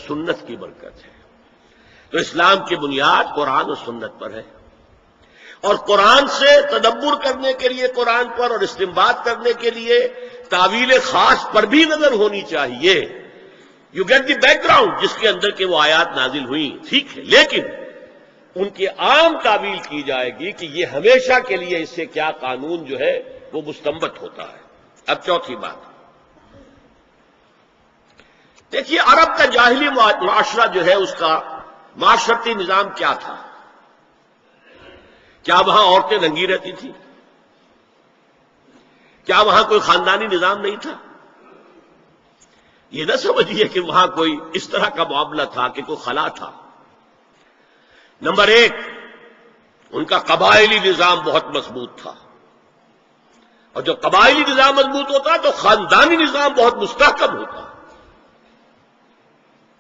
سنت کی برکت ہے۔ تو اسلام کی بنیاد قرآن و سنت پر ہے، اور قرآن سے تدبر کرنے کے لیے قرآن پر اور استنباط کرنے کے لیے تعویل خاص پر بھی نظر ہونی چاہیے۔ You get the background جس کے اندر کہ وہ آیات نازل ہوئی، ٹھیک ہے، لیکن ان کی عام تعویل کی جائے گی کہ یہ ہمیشہ کے لیے اس سے کیا قانون جو ہے وہ مستنبط ہوتا ہے۔ اب چوتھی بات دیکھیے، عرب کا جاہلی معاشرہ جو ہے اس کا معاشرتی نظام کیا تھا؟ کیا وہاں عورتیں ننگی رہتی تھیں؟ کیا وہاں کوئی خاندانی نظام نہیں تھا؟ یہ نہ سمجھیے کہ وہاں کوئی اس طرح کا معاملہ تھا کہ کوئی خلا تھا۔ نمبر ایک، ان کا قبائلی نظام بہت مضبوط تھا، اور جب قبائلی نظام مضبوط ہوتا تو خاندانی نظام بہت مستحکم ہوتا۔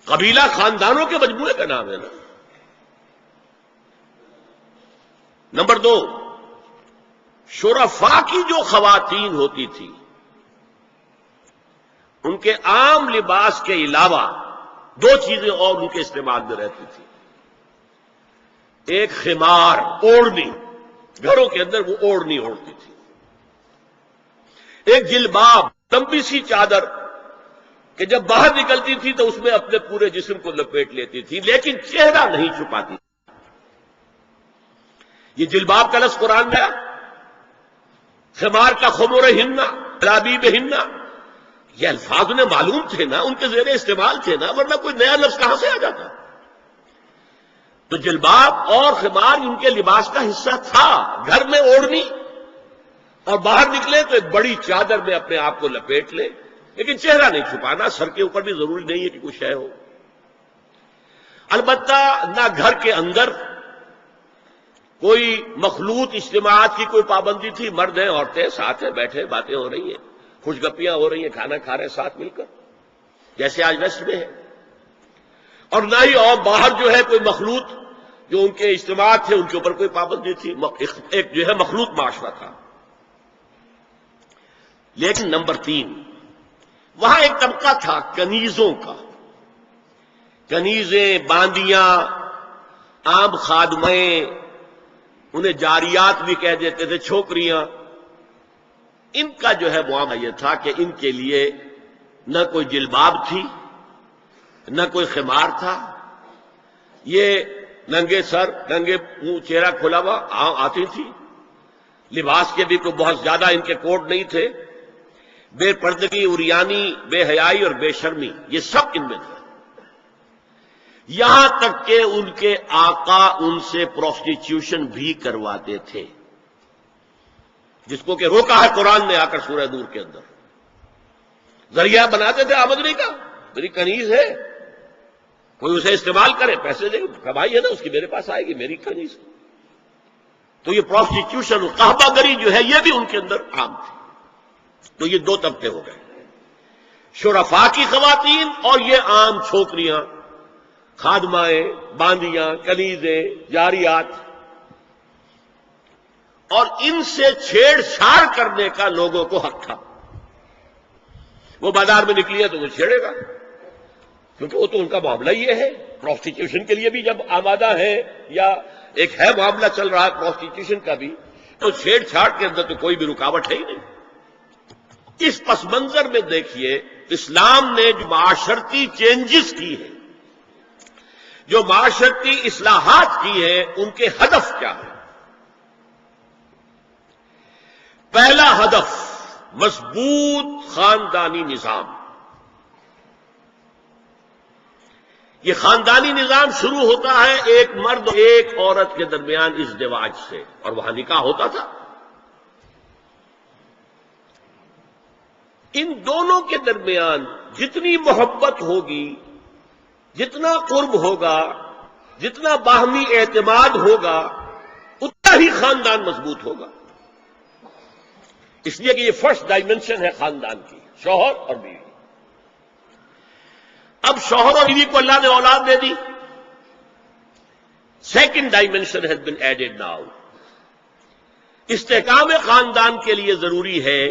قبیلہ خاندانوں کے مجموعے کا نام ہے نا۔ نمبر دو، شرفاء کی جو خواتین ہوتی تھی ان کے عام لباس کے علاوہ دو چیزیں اور ان کے استعمال میں رہتی تھی۔ ایک خمار، اوڑھنی، گھروں کے اندر وہ اوڑھنی اوڑھتی تھی۔ ایک جلباب، لمبی سی چادر کہ جب باہر نکلتی تھی تو اس میں اپنے پورے جسم کو لپیٹ لیتی تھی، لیکن چہرہ نہیں چھپاتی تھی۔ یہ جلباب کا لفظ قرآن میں آیا، خمار کا خمر ہننا، جلابیب ہننا، یہ الفاظ انہیں معلوم تھے نا، ان کے زیر استعمال تھے نا، ورنہ کوئی نیا لفظ کہاں سے آ جاتا؟ تو جلباب اور خمار ان کے لباس کا حصہ تھا، گھر میں اوڑھنی، اور باہر نکلے تو ایک بڑی چادر میں اپنے آپ کو لپیٹ لے، لیکن چہرہ نہیں چھپانا، سر کے اوپر بھی ضروری نہیں ہے کہ کچھ ہے ہو۔ البتہ نہ گھر کے اندر کوئی مخلوط اجتماعات کی کوئی پابندی تھی، مرد ہیں عورتیں ساتھ ہیں، بیٹھے باتیں ہو رہی ہیں، خوش گپیاں ہو رہی ہیں، کھانا کھا رہے ہیں ساتھ مل کر، جیسے آج ویسٹ میں ہے۔ اور نہ ہی اور باہر جو ہے کوئی مخلوط جو ان کے اجتماعات تھے ان کے اوپر کوئی پابندی تھی، ایک جو ہے مخلوط معاشرہ تھا۔ لیکن نمبر تین، وہاں ایک طبقہ تھا کنیزوں کا، کنیزیں، باندیاں، عام خادمیں، انہیں جاریات بھی کہہ دیتے تھے، چھوکریاں۔ ان کا جو ہے معاملہ یہ تھا کہ ان کے لیے نہ کوئی جلباب تھی، نہ کوئی خمار تھا، یہ ننگے سر، ننگے منہ، چہرہ کھلا ہوا آتی تھی۔ لباس کے بھی کوئی بہت زیادہ ان کے کوڈ نہیں تھے۔ بے پردگی، عریانی، بے حیائی اور بے شرمی، یہ سب ان میں تھا۔ یہاں تک کہ ان کے آقا ان سے پروسٹیٹیوشن بھی کرواتے تھے، جس کو کہ روکا ہے قرآن نے آ کر سورہ نور کے اندر۔ ذریعہ بناتے تھے آمدنی کا، میری کنیز ہے، کوئی اسے استعمال کرے، پیسے دے، کمائی ہے نا اس کی، میرے پاس آئے گی، میری کنیز۔ تو یہ پروسٹیٹیوشن، قحبہ گری جو ہے یہ بھی ان کے اندر عام تھی۔ تو یہ دو طبقے ہو گئے، شرفاء کی خواتین اور یہ عام چھوکریاں، خادمائیں، باندیاں، کنیزیں، جاریات۔ اور ان سے چھیڑ چھاڑ کرنے کا لوگوں کو حق تھا۔ وہ بازار میں نکلی ہے تو وہ چھیڑے گا، کیونکہ وہ تو ان کا معاملہ یہ ہے۔ پروسٹیٹیوشن کے لیے بھی جب آمادہ ہے یا ایک ہے معاملہ چل رہا ہے پروسٹیٹیوشن کا بھی، تو چھیڑ چھاڑ کے اندر تو کوئی بھی رکاوٹ ہے ہی نہیں۔ اس پس منظر میں دیکھیے اسلام نے جو معاشرتی چینجز کی ہیں، جو معاشرتی اصلاحات کی ہیں، ان کے ہدف کیا ہے؟ پہلا ہدف مضبوط خاندانی نظام۔ یہ خاندانی نظام شروع ہوتا ہے ایک مرد اور ایک عورت کے درمیان ازدواج سے، اور وہاں نکاح ہوتا تھا۔ ان دونوں کے درمیان جتنی محبت ہوگی، جتنا قرب ہوگا، جتنا باہمی اعتماد ہوگا، اتنا ہی خاندان مضبوط ہوگا۔ اس لیے کہ یہ فرسٹ ڈائمنشن ہے خاندان کی، شوہر اور بیوی۔ اب شوہر اور بیوی کو اللہ نے اولاد دے دی، second dimension has been added now. استحکام خاندان کے لیے ضروری ہے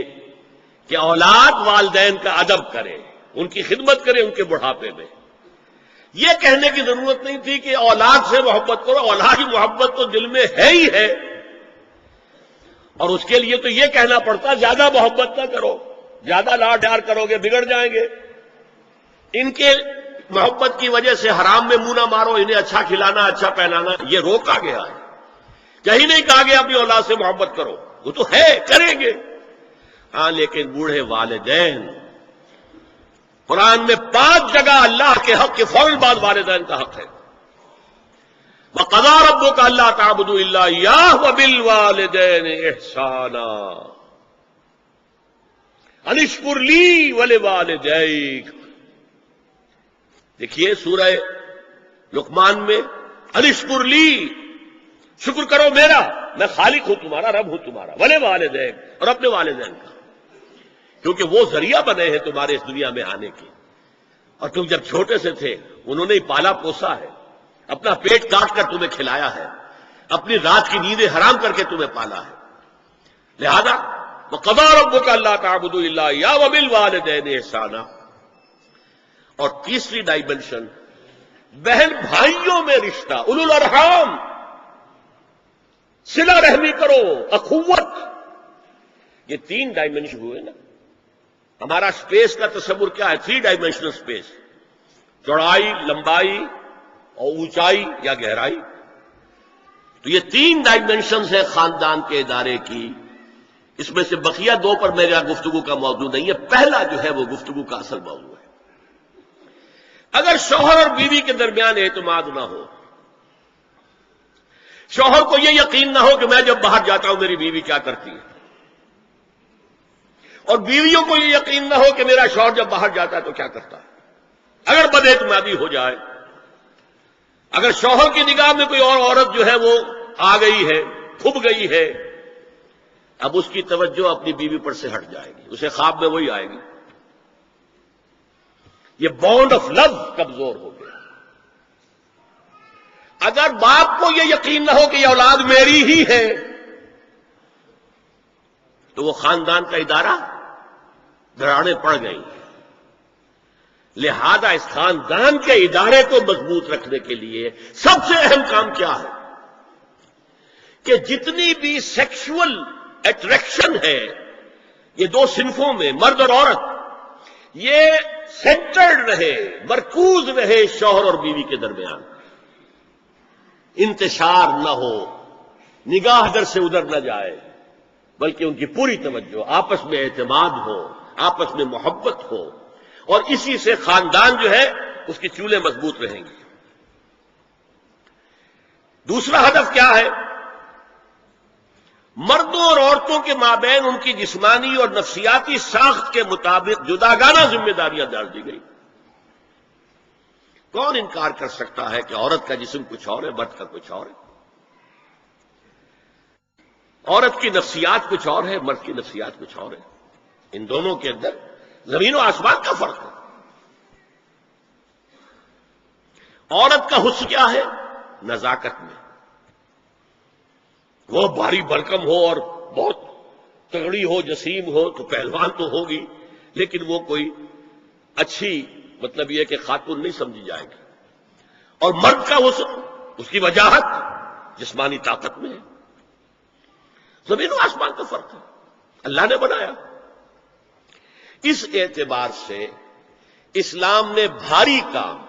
کہ اولاد والدین کا ادب کرے، ان کی خدمت کرے ان کے بڑھاپے میں۔ یہ کہنے کی ضرورت نہیں تھی کہ اولاد سے محبت کرو، اولاد کی محبت تو دل میں ہے ہی ہے، اور اس کے لیے تو یہ کہنا پڑتا زیادہ محبت نہ کرو، زیادہ لاڈ پیار کرو گے بگڑ جائیں گے، ان کے محبت کی وجہ سے حرام میں منہ نہ مارو، انہیں اچھا کھلانا اچھا پہنانا یہ روکا گیا ہے، کہیں نہیں کہا گیا اپنی اولاد سے محبت کرو، وہ تو ہے کریں گے، ہاں لیکن بوڑھے والدین، قرآن میں 5 جگہ اللہ کے حق کے فوراً بعد والدین کا حق ہے۔ وَقَضَىٰ رَبُّكَ أَلَّا تَعْبُدُوا إِلَّا إِيَّاهُ وَبِالْوَالِدَيْنِ إِحْسَانًا أَنِ اشْكُرْ لِي وَلِوَالِدَيْكَ۔ دیکھیے سورہ لقمان میں أَنِ اشْكُرْ لِي، شکر کرو میرا، میں خالق ہوں تمہارا، رب ہوں تمہارا، وَلِوَالِدَيْكَ، اور اپنے والدین کا، کیونکہ وہ ذریعہ بنے ہیں تمہارے اس دنیا میں آنے کے، اور تم جب چھوٹے سے تھے انہوں نے ہی پالا پوسا ہے، اپنا پیٹ کاٹ کر تمہیں کھلایا ہے، اپنی رات کی نیندیں حرام کر کے تمہیں پالا ہے، لہذا وَقَضَىٰ رَبُّكَ أَلَّا تَعْبُدُوا إِلَّا إِيَّاهُ وَبِالْوَالِدَيْنِ إِحْسَانًا۔ اور تیسری ڈائمنشن بہن بھائیوں میں رشتہ، اولو الارحام، صلہ رحمی کرو، اخوت، یہ 3 ڈائمنشن ہوئے نا۔ ہمارا سپیس کا تصور کیا ہے؟ 3 ڈائمنشنل سپیس، چوڑائی، لمبائی اور اونچائی یا گہرائی، تو یہ 3 ڈائمنشنز ہے خاندان کے ادارے کی، اس میں سے بقیہ 2 پر میرا گفتگو کا موضوع نہیں ہے، پہلا جو ہے وہ گفتگو کا اصل موضوع ہے۔ اگر شوہر اور بیوی کے درمیان اعتماد نہ ہو، شوہر کو یہ یقین نہ ہو کہ میں جب باہر جاتا ہوں میری بیوی کیا کرتی ہے، اور بیویوں کو یہ یقین نہ ہو کہ میرا شوہر جب باہر جاتا ہے تو کیا کرتا ہے، اگر بد اعتمادی ہو جائے، اگر شوہر کی نگاہ میں کوئی اور عورت جو ہے وہ آ گئی ہے، پھب گئی ہے، اب اس کی توجہ اپنی بیوی پر سے ہٹ جائے گی، اسے خواب میں وہی آئے گی، یہ بانڈ آف لو کمزور ہو گیا۔ اگر باپ کو یہ یقین نہ ہو کہ یہ اولاد میری ہی ہے، تو وہ خاندان کا ادارہ دراڑیں پڑ گئی، لہذا اس خاندان کے ادارے کو مضبوط رکھنے کے لیے سب سے اہم کام کیا ہے کہ جتنی بھی سیکشول اٹریکشن ہے یہ 2 صنفوں میں، مرد اور عورت، یہ سینٹرڈ رہے، مرکوز رہے شوہر اور بیوی کے درمیان، انتشار نہ ہو، نگاہ ادھر سے ادھر نہ جائے، بلکہ ان کی پوری توجہ، آپس میں اعتماد ہو، آپس میں محبت ہو، اور اسی سے خاندان جو ہے اس کی چولیں مضبوط رہیں گی۔ دوسرا ہدف کیا ہے؟ مردوں اور عورتوں کے مابین ان کی جسمانی اور نفسیاتی ساخت کے مطابق جداگانہ ذمہ داریاں ڈال دی گئی۔ کون انکار کر سکتا ہے کہ عورت کا جسم کچھ اور ہے، مرد کا کچھ اور ہے، عورت کی نفسیات کچھ اور ہے، مرد کی نفسیات کچھ اور ہے، ان دونوں کے اندر زمین و آسمان کا فرق ہے۔ عورت کا حسن کیا ہے؟ نزاکت میں، وہ بھاری بھرکم ہو اور بہت تگڑی ہو، جسیم ہو تو پہلوان تو ہوگی، لیکن وہ کوئی اچھی مطلب یہ کہ خاتون نہیں سمجھی جائے گی، اور مرد کا حسن، اس کی وجاہت جسمانی طاقت میں ہے، زمین و آسمان کا فرق ہے، اللہ نے بنایا۔ اس اعتبار سے اسلام نے بھاری کام،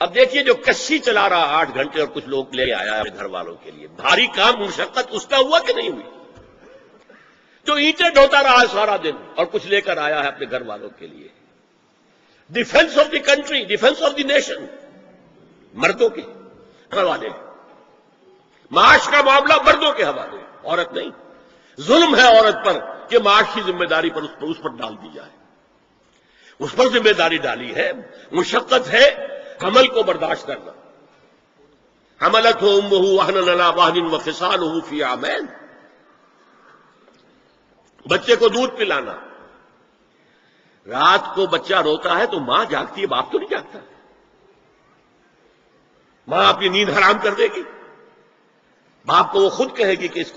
اب دیکھیے جو کشتی چلا رہا 8 گھنٹے اور کچھ لوگ لے آیا ہے گھر والوں کے لیے، بھاری کام مشقت اس کا ہوا کہ نہیں ہوئی؟ جو اینٹیں ڈھوتا رہا ہے سارا دن اور کچھ لے کر آیا ہے اپنے گھر والوں کے لیے، defence of the country, defence of the nation, مردوں کے حوالے، معاش کا معاملہ مردوں کے حوالے، عورت نہیں۔ ظلم ہے عورت پر کہ معاش کی ذمہ داری پر اس پر ڈال دی جائے، اس پر ذمہ داری ڈالی ہے، مشقت ہے حمل کو برداشت کرنا، حملتہ امہ وہنا علی وہن وفصالہ فی عامین، بچے کو دودھ پلانا، رات کو بچہ روتا ہے تو ماں جاگتی ہے، باپ تو نہیں جاگتا، ماں اپنی نیند حرام کر دے گی، باپ کو وہ خود کہے گی کہ اس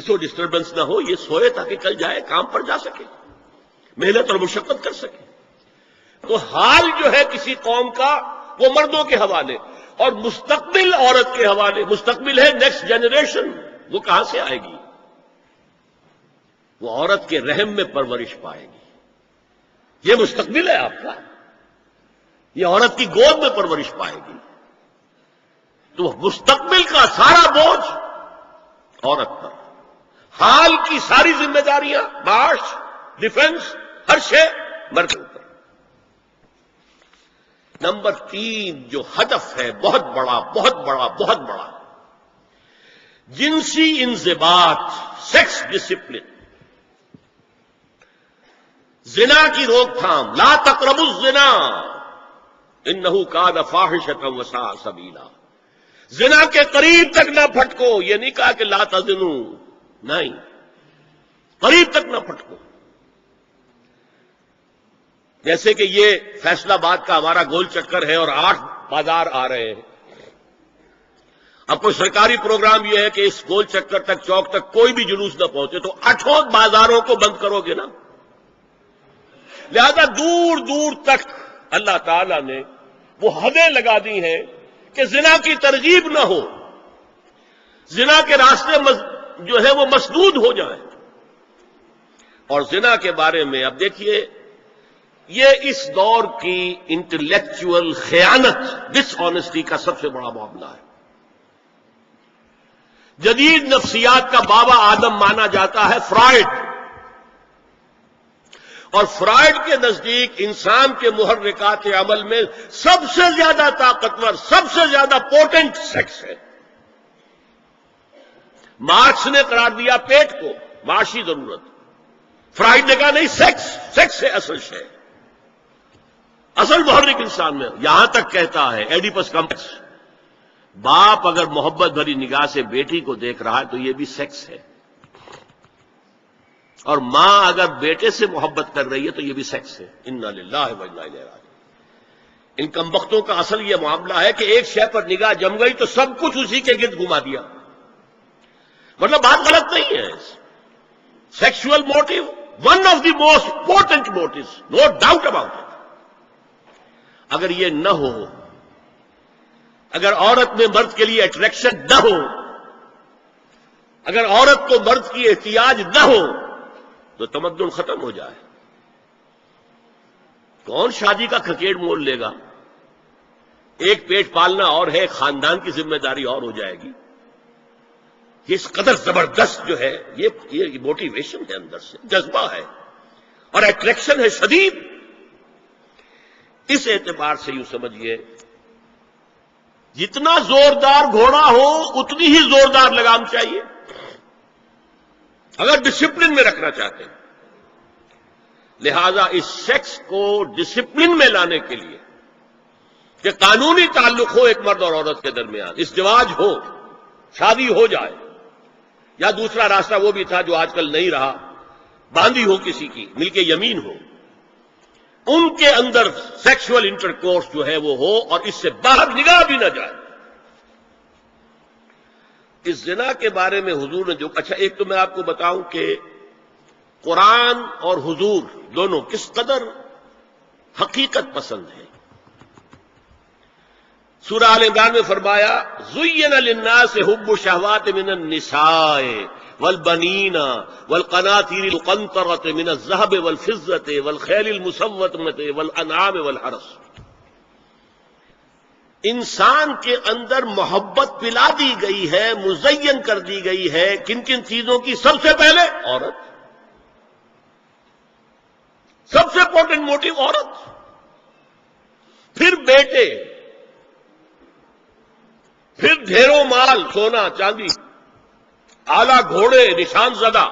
کو ڈسٹربنس نہ ہو، یہ سوئے تاکہ کل جائے کام پر جا سکے، محنت اور مشقت کر سکے۔ تو حال جو ہے کسی قوم کا وہ مردوں کے حوالے، اور مستقبل عورت کے حوالے. مستقبل ہے نیکسٹ جنریشن، وہ کہاں سے آئے گی؟ وہ عورت کے رحم میں پرورش پائے گی. یہ مستقبل ہے آپ کا، یہ عورت کی گود میں پرورش پائے گی. تو مستقبل کا سارا بوجھ عورت پر، حال کی ساری ذمہ داریاں، معاش، ڈیفنس، ہر شے مرد پر. نمبر 3 جو ہدف ہے بہت بڑا بہت بڑا بہت بڑا، جنسی انضباط، سیکس ڈسپلن، زنا کی روک تھام. لا تقربوا الزنا انہ کان فاحشۃ وساء سبیلا. زنا کے قریب تک نہ پھٹکو. یہ نہیں کہا کہ لا تزنوا، نہیں، قریب تک نہ پھٹکو. جیسے کہ یہ فیصل آباد کا ہمارا گول چکر ہے اور 8 بازار آ رہے ہیں. اب کوئی سرکاری پروگرام یہ ہے کہ اس گول چکر تک، چوک تک کوئی بھی جلوس نہ پہنچے، تو 8 بازاروں کو بند کرو گے نا. لہذا دور دور تک اللہ تعالی نے وہ حدیں لگا دی ہیں کہ زنا کی ترغیب نہ ہو، زنا کے راستے جو ہے وہ مسدود ہو جائیں. اور زنا کے بارے میں اب دیکھیے، یہ اس دور کی انٹلیکچوئل خیانت، ڈس آنیسٹی کا سب سے بڑا معاملہ ہے. جدید نفسیات کا بابا آدم مانا جاتا ہے فرائڈ، اور فرائڈ کے نزدیک انسان کے محرکات عمل میں سب سے زیادہ طاقتور، سب سے زیادہ پوٹنٹ سیکس ہے. مارکس نے قرار دیا پیٹ کو معاشی ضرورت، فرائڈ نے کہا نہیں، سیکس ہے اصل شے، اصل محرک انسان میں. یہاں تک کہتا ہے ایڈیپس کمپلیکس، باپ اگر محبت بھری نگاہ سے بیٹی کو دیکھ رہا ہے تو یہ بھی سیکس ہے، اور ماں اگر بیٹے سے محبت کر رہی ہے تو یہ بھی سیکس ہے. انا للہ و انا الیہ راجعون. ان کمبختوں کا اصل یہ معاملہ ہے کہ ایک شے پر نگاہ جم گئی تو سب کچھ اسی کے گرد گھما دیا. مطلب بات غلط نہیں ہے. Sexual motive one of the most important motives, no doubt about it. اگر یہ نہ ہو، اگر عورت میں مرد کے لیے اٹریکشن نہ ہو، اگر عورت کو مرد کی احتیاج نہ ہو، تو تمدن ختم ہو جائے. کون شادی کا کھکیڑ مول لے گا؟ ایک پیٹ پالنا اور ہے، خاندان کی ذمہ داری اور ہو جائے گی. یہ اس قدر زبردست جو ہے، یہ موٹیویشن ہے، اندر سے جذبہ ہے اور اٹریکشن ہے شدید. اس اعتبار سے یوں سمجھیے، جتنا زوردار گھوڑا ہو اتنی ہی زوردار لگام چاہیے اگر ڈسپلن میں رکھنا چاہتے ہیں. لہذا اس سیکس کو ڈسپلن میں لانے کے لیے کہ قانونی تعلق ہو ایک مرد اور عورت کے درمیان، ازدواج ہو، شادی ہو جائے، یا دوسرا راستہ وہ بھی تھا جو آج کل نہیں رہا، باندھی ہو کسی کی، مل کے یمین ہو، ان کے اندر سیکشول انٹرکورس جو ہے وہ ہو اور اس سے باہر نگاہ بھی نہ جائے. اس زنا کے بارے میں حضور نے جو، اچھا ایک تو میں آپ کو بتاؤں کہ قرآن اور حضور دونوں کس قدر حقیقت پسند ہیں. سورہ آل عمران میں فرمایا زُيِّنَ لِلنَّاسِ حُبُّ الشَّهَوَاتِ مِنَ النِّسَاءِ وَالْبَنِينَ وَالْقَنَاطِيرِ الْمُقَنطَرَةِ مِنَ الذَّهَبِ وَالْفِضَّةِ وَالْخَيْلِ الْمُسَوَّمَةِ وَالْأَنْعَامِ وَالْحَرْثِ. انسان کے اندر محبت پلا دی گئی ہے، مزین کر دی گئی ہے. کن کن چیزوں کی؟ سب سے پہلے عورت، سب سے امپورٹنٹ موٹیو عورت، پھر بیٹے، پھر ڈھیروں مال، سونا چاندی، آلہ گھوڑے نشان زدہ،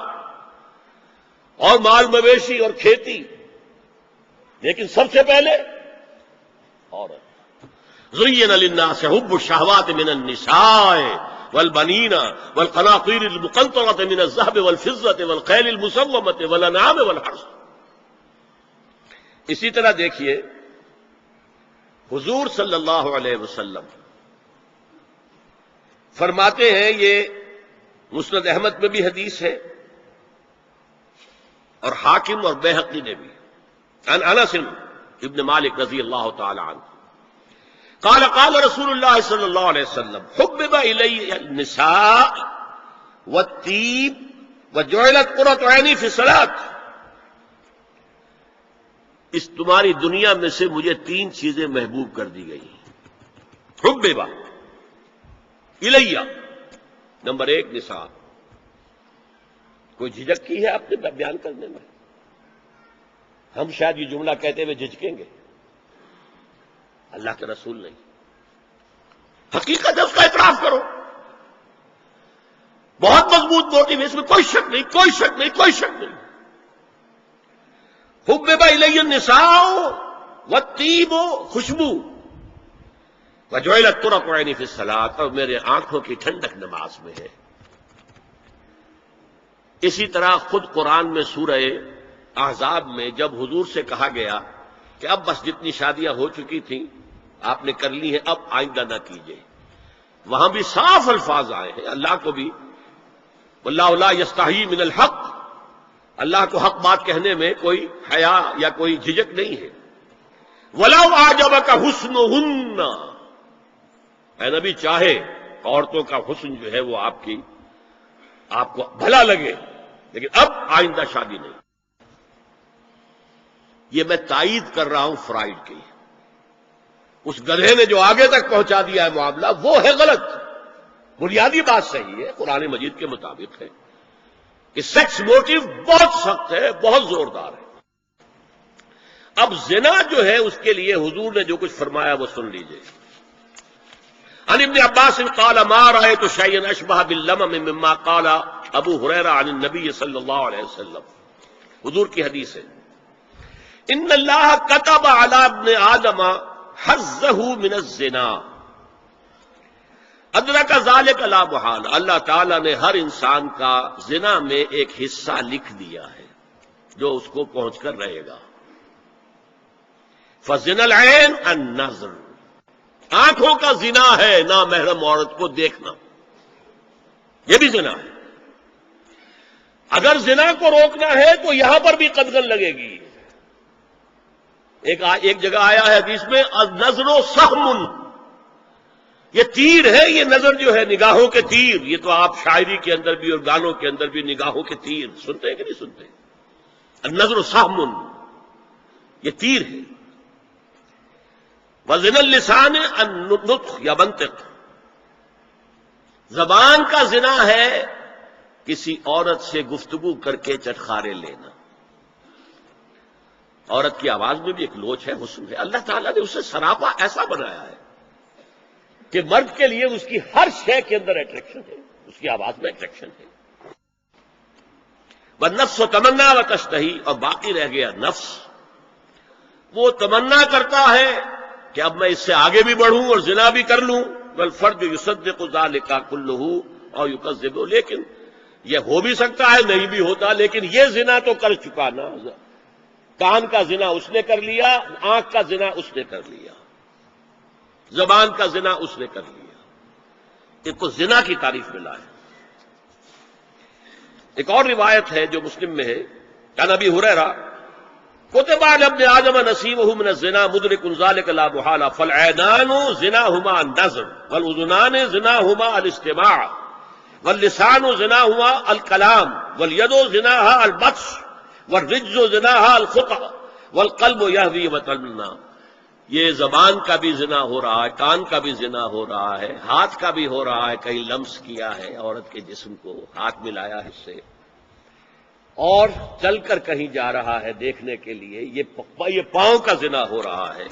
اور مال مویشی اور کھیتی، لیکن سب سے پہلے عورت. زُيِّنَ لِلنَّاسِ حُبُّ الشَّهَوَاتِ مِنَ النِّسَاءِ وَالْبَنِينَ وَالْقَنَاطِيرِ الْمُقَنطَرَةِ مِنَ الذَّهَبِ وَالْفِضَّةِ وَالْخَيْلِ الْمُسَوَّمَةِ وَالْأَنْعَامِ وَالْحَرْثِ. اسی طرح دیکھیے حضور صلی اللہ علیہ وسلم فرماتے ہیں، یہ مسند احمد میں بھی حدیث ہے اور حاکم اور بیہقی نے بھی، عن انس ابن مالک رضی اللہ تعالی عنہ، قال قال رسول اللہ صلی اللہ علیہ وسلم حبب الی النساء والطیب وجعلت قرۃ عینی فی الصلاۃ. اس تمہاری دنیا میں سے مجھے 3 چیزیں محبوب کر دی گئی. حبب الی، نمبر 1 نساء. کوئی جھجک کی ہے آپ نے بیان کرنے میں؟ ہم شاید یہ جملہ کہتے ہوئے جھجکیں گے، اللہ کے رسول نہیں. حقیقت ہے، اس کا اعتراف کرو. بہت مضبوط موٹیو ہے، اس میں کوئی شک نہیں، کوئی شک نہیں، کوئی شک نہیں. حبب الی النساء والطیب، خوشبو، وجعلت قرۃ عینی فی الصلاۃ، اور میرے آنکھوں کی ٹھنڈک نماز میں ہے. اسی طرح خود قرآن میں سورہ احزاب میں جب حضور سے کہا گیا کہ اب بس جتنی شادیاں ہو چکی تھیں آپ نے کر لی ہیں، اب آئندہ نہ کیجیے، وہاں بھی صاف الفاظ آئے ہیں. اللہ کو بھی واللہ لا یستحیی من الحق، اللہ کو حق بات کہنے میں کوئی حیا یا کوئی جھجک نہیں ہے. وَلَوْ أَعْجَبَكَ حُسْنُهُنَّ، اے نبی چاہے عورتوں کا حسن جو ہے وہ آپ کو بھلا لگے، لیکن اب آئندہ شادی نہیں. یہ میں تائید کر رہا ہوں فرائڈ کی. اس گدھے نے جو آگے تک پہنچا دیا ہے معاملہ وہ ہے غلط. بنیادی بات صحیح ہے، قرآن مجید کے مطابق ہے کہ سیکس موٹیو بہت سخت ہے، بہت زوردار ہے. اب زنا جو ہے اس کے لیے حضور نے جو کچھ فرمایا وہ سن لیجئے. عن ابن عباس قال ما رأيت شيئا اشبه باللمم مما قال ابو ہریرہ عن النبی صلی اللہ علیہ وسلم. حضور کی حدیث ہے، ان اللہ كتب على ابن آدم حظه من الزنا ادرک ذلك لا محال. اللہ تعالیٰ نے ہر انسان کا زنا میں ایک حصہ لکھ دیا ہے جو اس کو پہنچ کر رہے گا. فزنا العین النظر، آنکھوں کا زنا ہے نامحرم عورت کو دیکھنا، یہ بھی زنا ہے. اگر زنا کو روکنا ہے تو یہاں پر بھی قدغن لگے گی. ایک جگہ آیا ہے حدیث میں النظر سہم، یہ تیر ہے. یہ نظر جو ہے نگاہوں کے تیر، یہ تو آپ شاعری کے اندر بھی اور گانوں کے اندر بھی نگاہوں کے تیر سنتے ہیں کہ نہیں سنتے؟ النظر سہم، یہ تیر ہے. وزن اللسان النطق یا منطق، زبان کا زنا ہے کسی عورت سے گفتگو کر کے چٹخارے لینا. عورت کی آواز میں بھی ایک لوچ ہے، حسن ہے. اللہ تعالیٰ نے اسے سراپا ایسا بنایا ہے کہ مرد کے لیے اس کی ہر شے کے اندر اٹریکشن ہے، اس کی آواز میں اٹریکشن ہے. والنفس تمنا و تشتہی، اور باقی رہ گیا نفس، وہ تمنا کرتا ہے کہ اب میں اس سے آگے بھی بڑھوں اور زنا بھی کر لوں. والفرج یصدق ذلک کلہ اور یکذب، لیکن یہ ہو بھی سکتا ہے نہیں بھی ہوتا، لیکن یہ زنا تو کر چکا نا. کان کا زنا اس نے کر لیا، آنکھ کا زنا اس نے کر لیا، زبان کا زنا اس نے کر لیا. ایک کو زنا کی تعریف ملا ہے. ایک اور روایت ہے جو مسلم میں ہے، عن ابی ہریرہ کتب علی ابن آدم نصیبہ من الزنا مدرک ذلک لا محالہ فالعینان زناہما النظر والاذنان زناہما الاستماع واللسان زناہما الکلام والید زناہا البطش والرجز زناہا الخطأ والقلب یہوی وتمنا. یہ زبان کا بھی زنا ہو رہا ہے، کان کا بھی زنا ہو رہا ہے، ہاتھ کا بھی ہو رہا ہے، کہیں لمس کیا ہے عورت کے جسم کو، ہاتھ ملایا ہے اس سے، اور چل کر کہیں جا رہا ہے دیکھنے کے لیے، یہ پاؤں کا زنا ہو رہا ہے.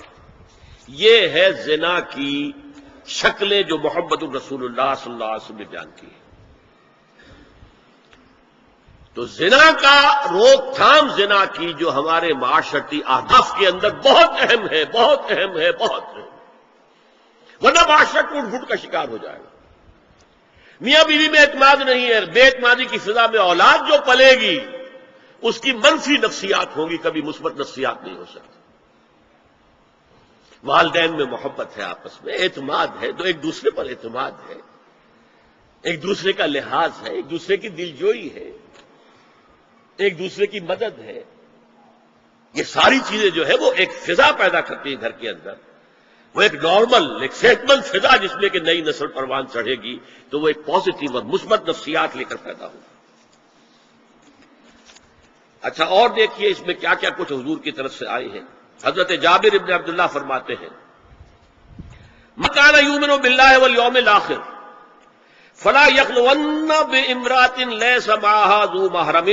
یہ ہے زنا کی شکلیں جو محمد الرسول اللہ صلی اللہ علیہ وسلم نے بیان کی. تو زنا کا روک تھام، زنا کی جو ہمارے معاشرتی اہداف کے اندر بہت اہم ہے، بہت اہم ہے، بہت اہم، ورنہ معاشرہ ٹوٹ پھوٹ کا شکار ہو جائے گا. میاں بیوی میں اعتماد نہیں ہے، بے اعتمادی کی فضا میں اولاد جو پلے گی اس کی منفی نفسیات ہوں گی، کبھی مثبت نفسیات نہیں ہو سکتی. والدین میں محبت ہے، آپس میں اعتماد ہے، تو ایک دوسرے پر اعتماد ہے، ایک دوسرے کا لحاظ ہے، ایک دوسرے کی دلجوئی ہے، ایک دوسرے کی مدد ہے. یہ ساری چیزیں جو ہے وہ ایک فضا پیدا کرتی ہیں گھر کے اندر. وہ ایک نارمل، ایک صحت مند فضا جس میں کہ نئی نسل پروان چڑھے گی، تو وہ ایک پازیٹیو اور مثبت نفسیات لے کر پیدا ہوگا۔ اچھا، اور دیکھیے اس میں کیا کیا کچھ حضور کی طرف سے آئے ہیں۔ حضرت جابر ابن عبداللہ فرماتے ہیں من کان یؤمن باللہ والیوم الآخر فلا یخلون بامرأۃ لیس معہا ذو محرم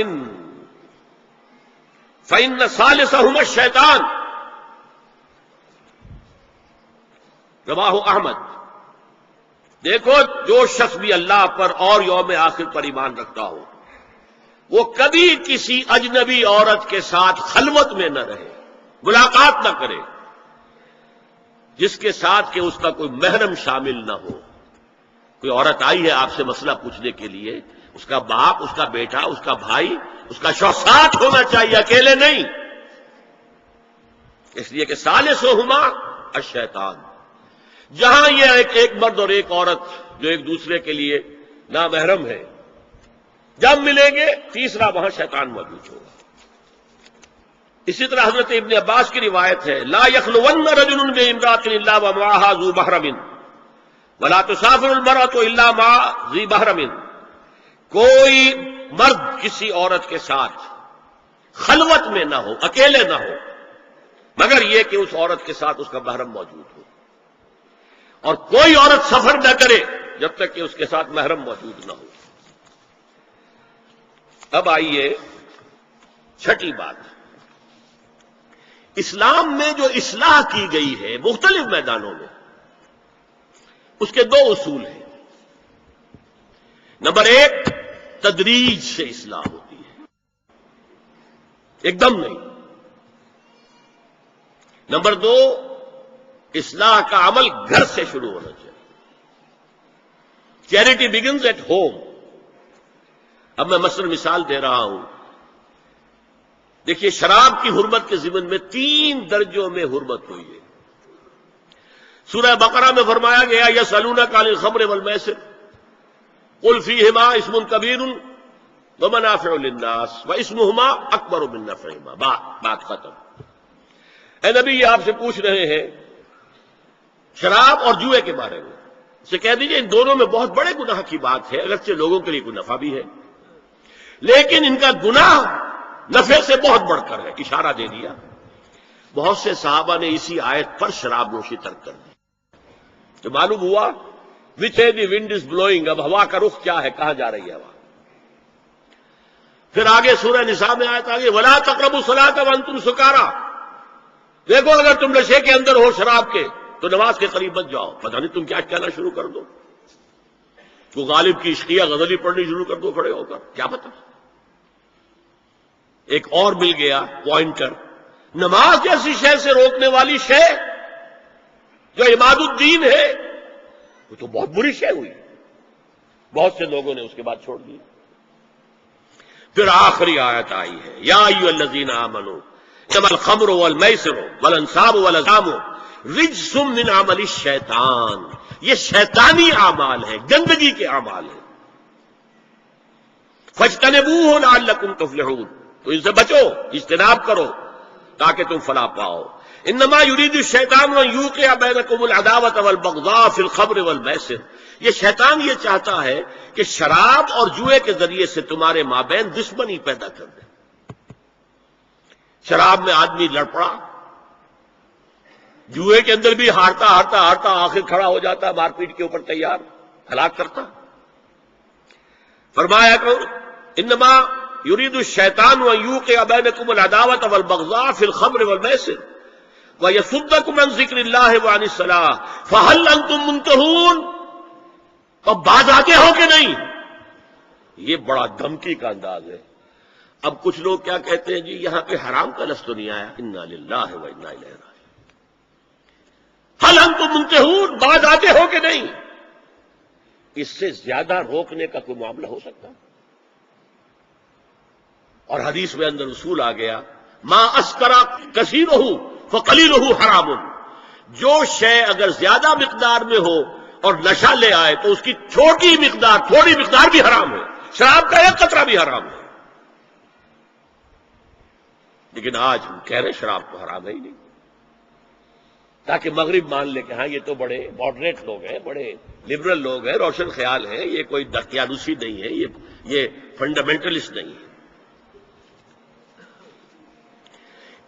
فإن ثالثہما الشیطان، رواہ احمد۔ دیکھو، جو شخص بھی اللہ پر اور یوم آخر پر ایمان رکھتا ہو، وہ کبھی کسی اجنبی عورت کے ساتھ خلوت میں نہ رہے، ملاقات نہ کرے جس کے ساتھ کہ اس کا کوئی محرم شامل نہ ہو۔ کوئی عورت آئی ہے آپ سے مسئلہ پوچھنے کے لیے، اس کا باپ، اس کا بیٹا، اس کا بھائی، اس کا شوہر ساتھ ہونا چاہیے، اکیلے نہیں، اس لیے کہ ثالثہما الشیطان۔ جہاں یہ ایک مرد اور ایک عورت جو ایک دوسرے کے لیے نامحرم ہے، جب ملیں گے تیسرا وہاں شیطان موجود ہوگا۔ اسی طرح حضرت ابن عباس کی روایت ہے لا یخلون رجل بامرأۃ الا ومعها ذو محرم ولا تسافر المرأة الا مع ذی محرم۔ کوئی مرد کسی عورت کے ساتھ خلوت میں نہ ہو، اکیلے نہ ہو، مگر یہ کہ اس عورت کے ساتھ اس کا محرم موجود ہو، اور کوئی عورت سفر نہ کرے جب تک کہ اس کے ساتھ محرم موجود نہ ہو۔ اب آئیے چھٹی بات، اسلام میں جو اصلاح کی گئی ہے مختلف میدانوں میں، اس کے دو اصول ہیں۔ نمبر ایک، تدریج سے اصلاح ہوتی ہے، ایک دم نہیں۔ نمبر دو، اصلاح کا عمل گھر سے شروع ہونا چاہیے۔ Charity begins at home. اب میں مثلا مثال دے رہا ہوں، دیکھیے شراب کی حرمت کے ضمن میں 3 درجوں میں حرمت ہوئی ہے۔ سورہ بقرہ میں فرمایا گیا یسألونک عن الخمر والمیسر قل فیہما اسم کبیر ومنافع للناس واسمہما اکبر من نفعہما، بات ختم۔ اے نبی، یہ آپ سے پوچھ رہے ہیں شراب اور جوئے کے بارے میں، اسے کہہ دیجئے ان دونوں میں بہت بڑے گناہ کی بات ہے، اگرچہ لوگوں کے لیے کوئی نفع بھی ہے، لیکن ان کا گناہ نفع سے بہت بڑھ کر ہے، اشارہ دے دیا۔ بہت سے صحابہ نے اسی آیت پر شراب نوشی ترک کر دی، تو معلوم ہوا وچ ہے دی ونڈ از بلوئنگ، اب ہوا کا رخ کیا ہے، کہاں جا رہی ہے ہوا۔ پھر آگے سورہ نساء میں آیت آگے ولا تقربوا الصلاۃ وانتم سکارى، دیکھو اگر تم نشے کے اندر ہو شراب کے تو نماز کے قریب مت جاؤ، پتہ نہیں تم کیا کہنا شروع کر دو، تو غالب کی عشقیہ غزلی پڑھنی شروع کر دو کھڑے ہو کر، کیا پتہ۔ ایک اور مل گیا پوائنٹر، نماز جیسی شے سے روکنے والی شے جو عماد الدین ہے، وہ تو بہت بری شے ہوئی، بہت سے لوگوں نے اس کے بعد چھوڑ دی۔ پھر آخری آیت آئی ہے یا ایھا الذین آمنوا انما الخمر والمیسر والانصاب والازلام رجس من عمل الشیطان، یہ شیطانی اعمال ہیں، گندگی کے اعمال ہیں۔ فاجتنبوہ لعلکم تفلحون، تو ان سے بچو، اجتناب کرو تاکہ تم فلاح پاؤ۔ انما یرید الشیطان ان یوقع بینکم العداوۃ والبغضاء فی الخمر والمیسر، یہ شیطان یہ چاہتا ہے کہ شراب اور جوئے کے ذریعے سے تمہارے مابین دشمنی پیدا کر دے۔ شراب میں آدمی لڑ پڑا، جوئے کے اندر بھی ہارتا ہارتا ہارتا آخر کھڑا ہو جاتا، مار پیٹ کے اوپر تیار، ہلاک کرتا۔ فرمایا کہ انما یرید الشیطان ان یوقع بینکم العداوۃ والبغضاء فی الخمر والمیسر ویصدکم عن ذکر اللہ وعن الصلاۃ فہل انتم منتہون، اب باز آتے ہو کہ نہیں۔ یہ بڑا دھمکی کا انداز ہے۔ اب کچھ لوگ کیا کہتے ہیں، جی یہاں پہ حرام کا لفظ تو نہیں آیا، انا للہ و انا الیہ راجعون، حل انتم منتہون، باز آتے ہو کہ نہیں۔ اس سے زیادہ روکنے کا کوئی معاملہ ہو سکتا؟ اور حدیث میں اندر اصول آ گیا ما اسکر کثیرہ فقلیلہ حرام، جو شے اگر زیادہ مقدار میں ہو اور نشہ لے آئے تو اس کی چھوٹی مقدار، تھوڑی مقدار بھی حرام ہے، شراب کا ایک قطرہ بھی حرام ہے۔ لیکن آج ہم کہہ رہے شراب تو حرام ہے ہی نہیں۔ تاکہ مغرب مان لے کہ ہاں یہ تو بڑے ماڈریٹ لوگ ہیں، بڑے لبرل لوگ ہیں، روشن خیال ہیں، یہ کوئی دقیانوسی نہیں ہے، یہ فنڈامنٹلسٹ نہیں ہے۔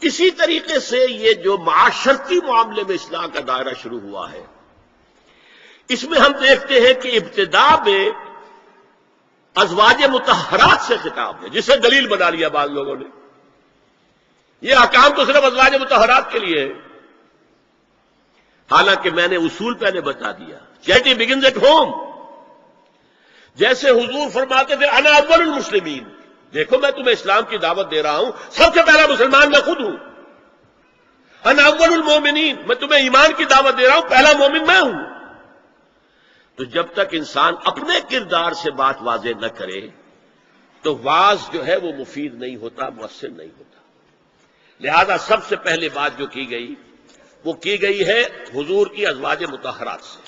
اسی طریقے سے یہ جو معاشرتی معاملے میں اصلاح کا دائرہ شروع ہوا ہے، اس میں ہم دیکھتے ہیں کہ ابتدا میں ازواج مطہرات سے خطاب ہے، جسے دلیل بنا لیا بعض لوگوں نے۔ یہ احکام تو صرف ازواج مطہرات کے لیے ہے، حالانکہ میں نے اصول پہلے بتا دیا، چیریٹی بگنز ایٹ ہوم۔ جیسے حضور فرماتے تھے انا اول المسلمین، دیکھو میں تمہیں اسلام کی دعوت دے رہا ہوں، سب سے پہلا مسلمان میں خود ہوں۔ انا اول المومنین، میں تمہیں ایمان کی دعوت دے رہا ہوں، پہلا مومن میں ہوں۔ تو جب تک انسان اپنے کردار سے بات واضح نہ کرے تو واز جو ہے وہ مفید نہیں ہوتا، مؤثر نہیں ہوتا۔ لہذا سب سے پہلے بات جو کی گئی وہ کی گئی ہے حضور کی ازواج مطہرات سے۔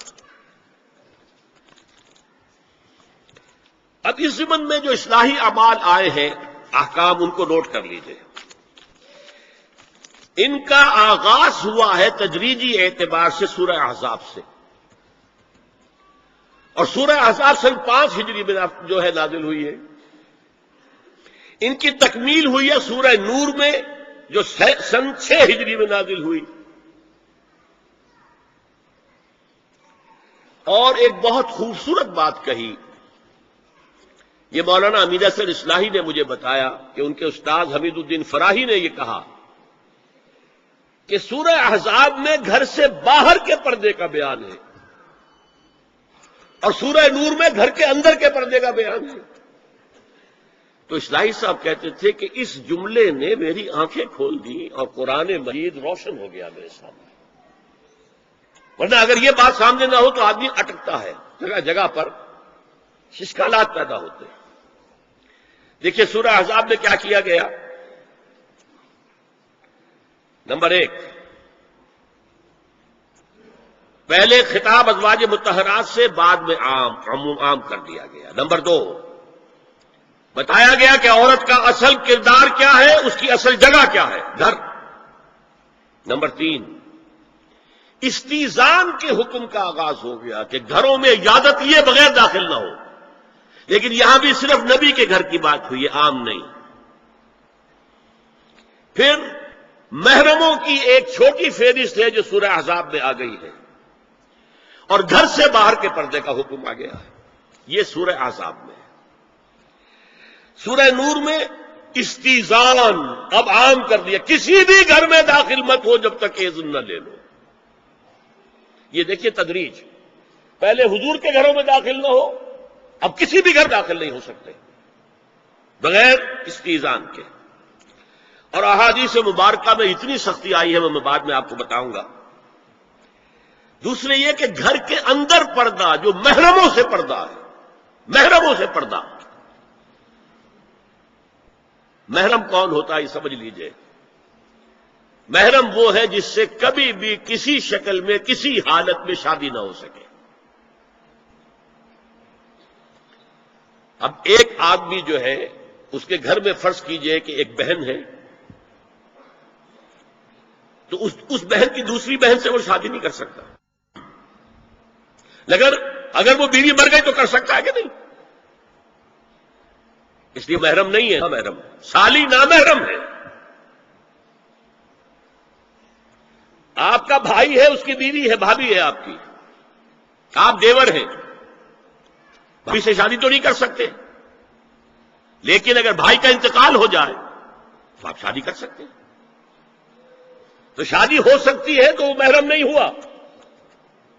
اب اس ضمن میں جو اصلاحی اعمال آئے ہیں، احکام، ان کو نوٹ کر لیجئے۔ ان کا آغاز ہوا ہے تدریجی اعتبار سے سورہ احزاب سے، اور سورہ احزاب سن 5 ہجری میں جو ہے نازل ہوئی ہے۔ ان کی تکمیل ہوئی ہے سورہ نور میں جو سن 6 ہجری میں نازل ہوئی۔ اور ایک بہت خوبصورت بات کہی، یہ مولانا امیر حسن اصلاحی نے مجھے بتایا کہ ان کے استاد حمید الدین فراہی نے یہ کہا کہ سورہ احزاب میں گھر سے باہر کے پردے کا بیان ہے اور سورہ نور میں گھر کے اندر کے پردے کا بیان ہے۔ تو اصلاحی صاحب کہتے تھے کہ اس جملے نے میری آنکھیں کھول دی اور قرآن مجید روشن ہو گیا میرے سامنے۔ ورنہ اگر یہ بات سامنے نہ ہو تو آدمی اٹکتا ہے، جگہ جگہ پر اشکالات پیدا ہوتے ہیں۔ دیکھیے سورہ احزاب میں کیا کیا گیا۔ نمبر 1، پہلے خطاب ازواج مطہرات سے، بعد میں عام کر دیا گیا۔ نمبر 2، بتایا گیا کہ عورت کا اصل کردار کیا ہے، اس کی اصل جگہ کیا ہے، گھر۔ نمبر 3، استیزان کے حکم کا آغاز ہو گیا کہ گھروں میں اجازت لیے بغیر داخل نہ ہو، لیکن یہاں بھی صرف نبی کے گھر کی بات ہوئی ہے، عام نہیں۔ پھر محرموں کی ایک چھوٹی فہرست ہے جو سورہ احزاب میں آ گئی ہے، اور گھر سے باہر کے پردے کا حکم آ گیا ہے، یہ سورہ احزاب میں ہے۔ سورہ نور میں استیزان اب عام کر دیا، کسی بھی گھر میں داخل مت ہو جب تک اذن نہ لے لو۔ یہ دیکھیے تدریج، پہلے حضور کے گھروں میں داخل نہ ہو، اب کسی بھی گھر داخل نہیں ہو سکتے بغیر استیزان کے۔ اور احادیث مبارکہ میں اتنی سختی آئی ہے، میں بعد میں آپ کو بتاؤں گا۔ دوسرے یہ کہ گھر کے اندر پردہ جو محرموں سے پردہ ہے، محرموں سے پردہ، محرم کون ہوتا ہے یہ سمجھ لیجئے۔ محرم وہ ہے جس سے کبھی بھی کسی شکل میں کسی حالت میں شادی نہ ہو سکے۔ اب ایک آدمی جو ہے اس کے گھر میں فرض کیجئے کہ ایک بہن ہے، تو اس بہن کی دوسری بہن سے وہ شادی نہیں کر سکتا، لیکن اگر وہ بیوی مر گئی تو کر سکتا ہے کہ نہیں؟ اس لیے محرم نہیں ہے، محرم سالی نامحرم ہے۔ آپ کا بھائی ہے، اس کی بیوی ہے، بھابھی ہے آپ کی، آپ دیور ہیں، بھابھی سے شادی تو نہیں کر سکتے، لیکن اگر بھائی کا انتقال ہو جائے تو آپ شادی کر سکتے ہیں۔ تو شادی ہو سکتی ہے تو وہ محرم نہیں ہوا،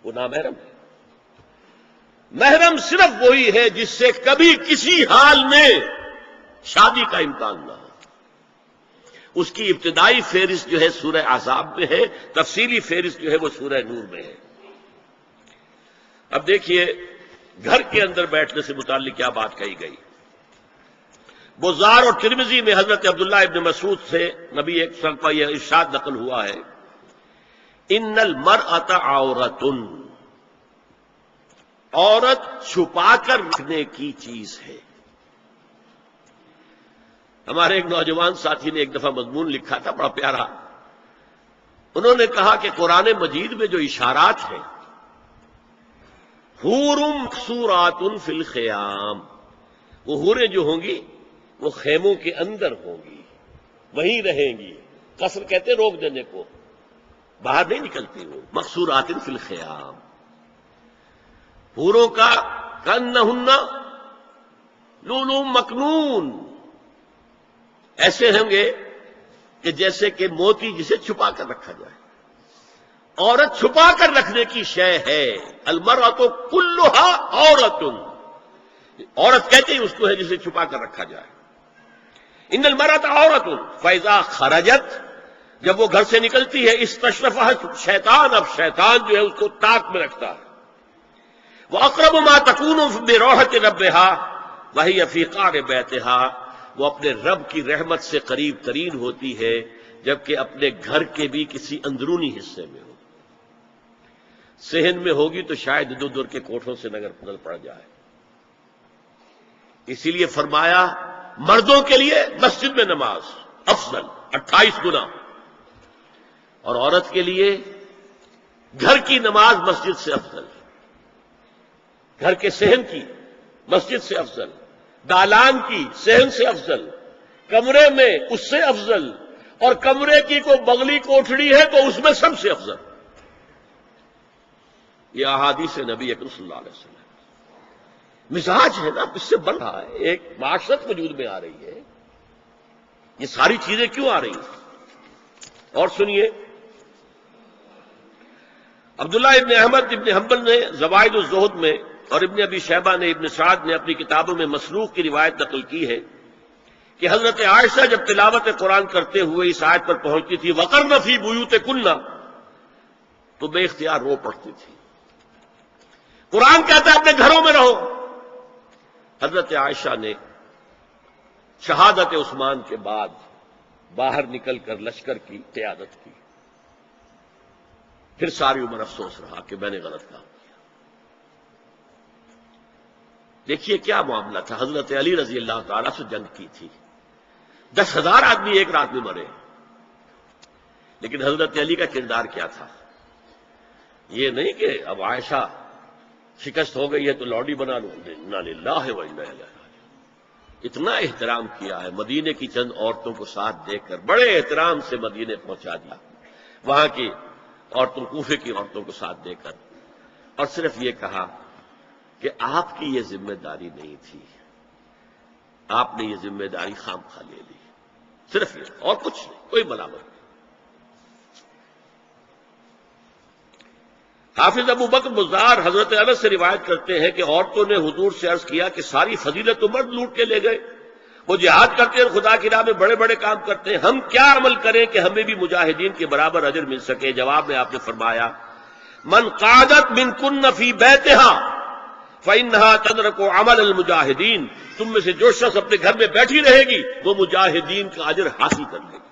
وہ نامحرم ہے۔ محرم صرف وہی ہے جس سے کبھی کسی حال میں شادی کا امکان نہ ہو۔ اس کی ابتدائی فہرست جو ہے سورہ احزاب میں ہے، تفصیلی فہرست جو ہے وہ سورہ نور میں ہے۔ اب دیکھیے گھر کے اندر بیٹھنے سے متعلق کیا بات کہی گئی۔ بزار اور ترمذی میں حضرت عبداللہ ابن مسعود سے نبی ایک وسلم کا یہ ارشاد نقل ہوا ہے، ان المرأۃ عورۃ، عورت چھپا کر رکھنے کی چیز ہے۔ ہمارے ایک نوجوان ساتھی نے ایک دفعہ مضمون لکھا تھا بڑا پیارا، انہوں نے کہا کہ قرآن مجید میں جو اشارات ہیں، حور مقصورات فی الخیام، وہ حوریں جو ہوں گی وہ خیموں کے اندر ہوں گی، وہیں رہیں گی. قصر کہتے روک دینے کو، باہر نہیں نکلتی. وہ مقصورات فی الخیام، حوروں کا کأنہن لؤلؤ مکنون، ایسے ہوں گے کہ جیسے کہ موتی جسے چھپا کر رکھا جائے. عورت چھپا کر رکھنے کی شے ہے. المرأۃ کلھا عورۃ، عورت کہتے ہیں اس کو ہے جسے چھپا کر رکھا جائے. ان المرأۃ عورۃ فاذا خرجت، جب وہ گھر سے نکلتی ہے، استشرفھا شیطان، اب شیطان جو ہے اس کو طاق میں رکھتا ہے. واقرب ما تکون برحمۃ ربھا وہی فی قعر بیتھا، وہ اپنے رب کی رحمت سے قریب ترین ہوتی ہے جبکہ اپنے گھر کے بھی کسی اندرونی حصے میں ہو. صحن میں ہوگی تو شاید ادھر ادھر کے کوٹھوں سے نظر پڑ جائے. اسی لیے فرمایا مردوں کے لیے مسجد میں نماز افضل 28 گنا، اور عورت کے لیے گھر کی نماز مسجد سے افضل، گھر کے صحن کی مسجد سے افضل، دالان کی صحن سے افضل، کمرے میں اس سے افضل، اور کمرے کی کوئی بغلی کوٹھڑی ہے تو اس میں سب سے افضل. یہ احادیث نبی اکرم صلی اللہ علیہ وسلم. مزاج ہے نا، اس سے بن رہا ہے، ایک معاشرت وجود میں آ رہی ہے. یہ ساری چیزیں کیوں آ رہی ہیں؟ اور سنیے، عبداللہ ابن احمد ابن حنبل نے زوائد الزہد میں اور ابن ابی شیبہ نے، ابن سعد نے اپنی کتابوں میں مسروق کی روایت نقل کی ہے کہ حضرت عائشہ جب تلاوت قرآن کرتے ہوئے اس آیت پر پہنچتی تھی وقرن فی بیوتکن، تو بے اختیار رو پڑتی تھی. قرآن کہتا ہے اپنے گھروں میں رہو. حضرت عائشہ نے شہادت عثمان کے بعد باہر نکل کر لشکر کی قیادت کی. پھر ساری عمر افسوس رہا کہ میں نے غلط کام کیا. دیکھیے کیا معاملہ تھا. حضرت علی رضی اللہ تعالیٰ سے جنگ کی تھی، 10,000 آدمی ایک رات میں مرے، لیکن حضرت علی کا کردار کیا تھا؟ یہ نہیں کہ اب عائشہ شکست ہو گئی ہے تو لوڈی بنا لو. انا للہ و انا الیہ راجعون. اتنا احترام کیا ہے، مدینے کی چند عورتوں کو ساتھ دے کر بڑے احترام سے مدینے پہنچا دیا، وہاں کی عورتوں، کوفے کی عورتوں کو ساتھ دے کر، اور صرف یہ کہا کہ آپ کی یہ ذمہ داری نہیں تھی، آپ نے یہ ذمہ داری خام خواہ لے لی. صرف یہ، اور کچھ نہیں، کوئی ملامت نہیں. حافظ ابو بکر بزار حضرت انس سے روایت کرتے ہیں کہ عورتوں نے حضور سے عرض کیا کہ ساری فضیلت تو مرد لوٹ کے لے گئے، وہ جہاد کرتے ہیں، خدا کی راہ میں بڑے بڑے کام کرتے ہیں، ہم کیا عمل کریں کہ ہمیں بھی مجاہدین کے برابر اجر مل سکے؟ جواب میں آپ نے فرمایا من قعدت منکن فی بیتہا فإنہا تدرک عمل المجاہدین، تم میں سے جو شخص اپنے گھر میں بیٹھی رہے گی وہ مجاہدین کا اجر حاصل کر لے گی.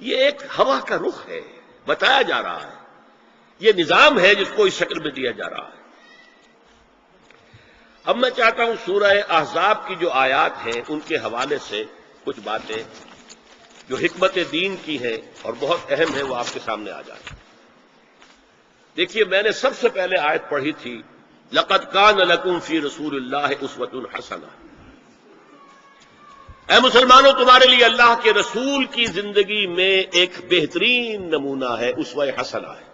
یہ ایک ہوا کا رخ ہے، بتایا جا رہا ہے، یہ نظام ہے جس کو اس شکل میں دیا جا رہا ہے. اب میں چاہتا ہوں سورہ احزاب کی جو آیات ہیں ان کے حوالے سے کچھ باتیں جو حکمت دین کی ہیں اور بہت اہم ہیں وہ آپ کے سامنے آ جائیں. دیکھیے، میں نے سب سے پہلے آیت پڑھی تھی لقد کان لکم فی رسول اللہ اسوۃ حسنہ. اے مسلمانوں، تمہارے لیے اللہ کے رسول کی زندگی میں ایک بہترین نمونہ ہے، اسوہ حسنہ ہے.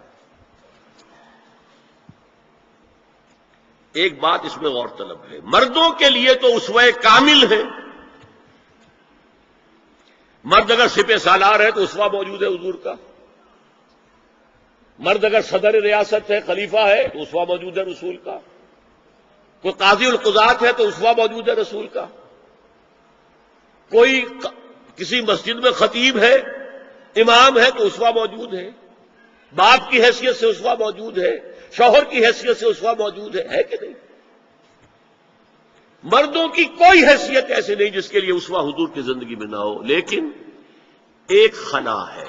ایک بات اس میں غور طلب ہے، مردوں کے لیے تو اسوہ کامل ہے. مرد اگر سپہ سالار ہے تو اسوہ موجود ہے حضور کا، مرد اگر صدر ریاست ہے، خلیفہ ہے تو اسوہ موجود ہے رسول کا، کوئی قاضی القضات ہے تو اسوہ موجود ہے رسول کا، کوئی کسی مسجد میں خطیب ہے، امام ہے تو اسوہ موجود ہے، باپ کی حیثیت سے اسوہ موجود ہے، شوہر کی حیثیت سے اسوہ موجود ہے کہ نہیں؟ مردوں کی کوئی حیثیت ایسے نہیں جس کے لیے اسوہ حضور کی زندگی میں نہ ہو. لیکن ایک خلا ہے،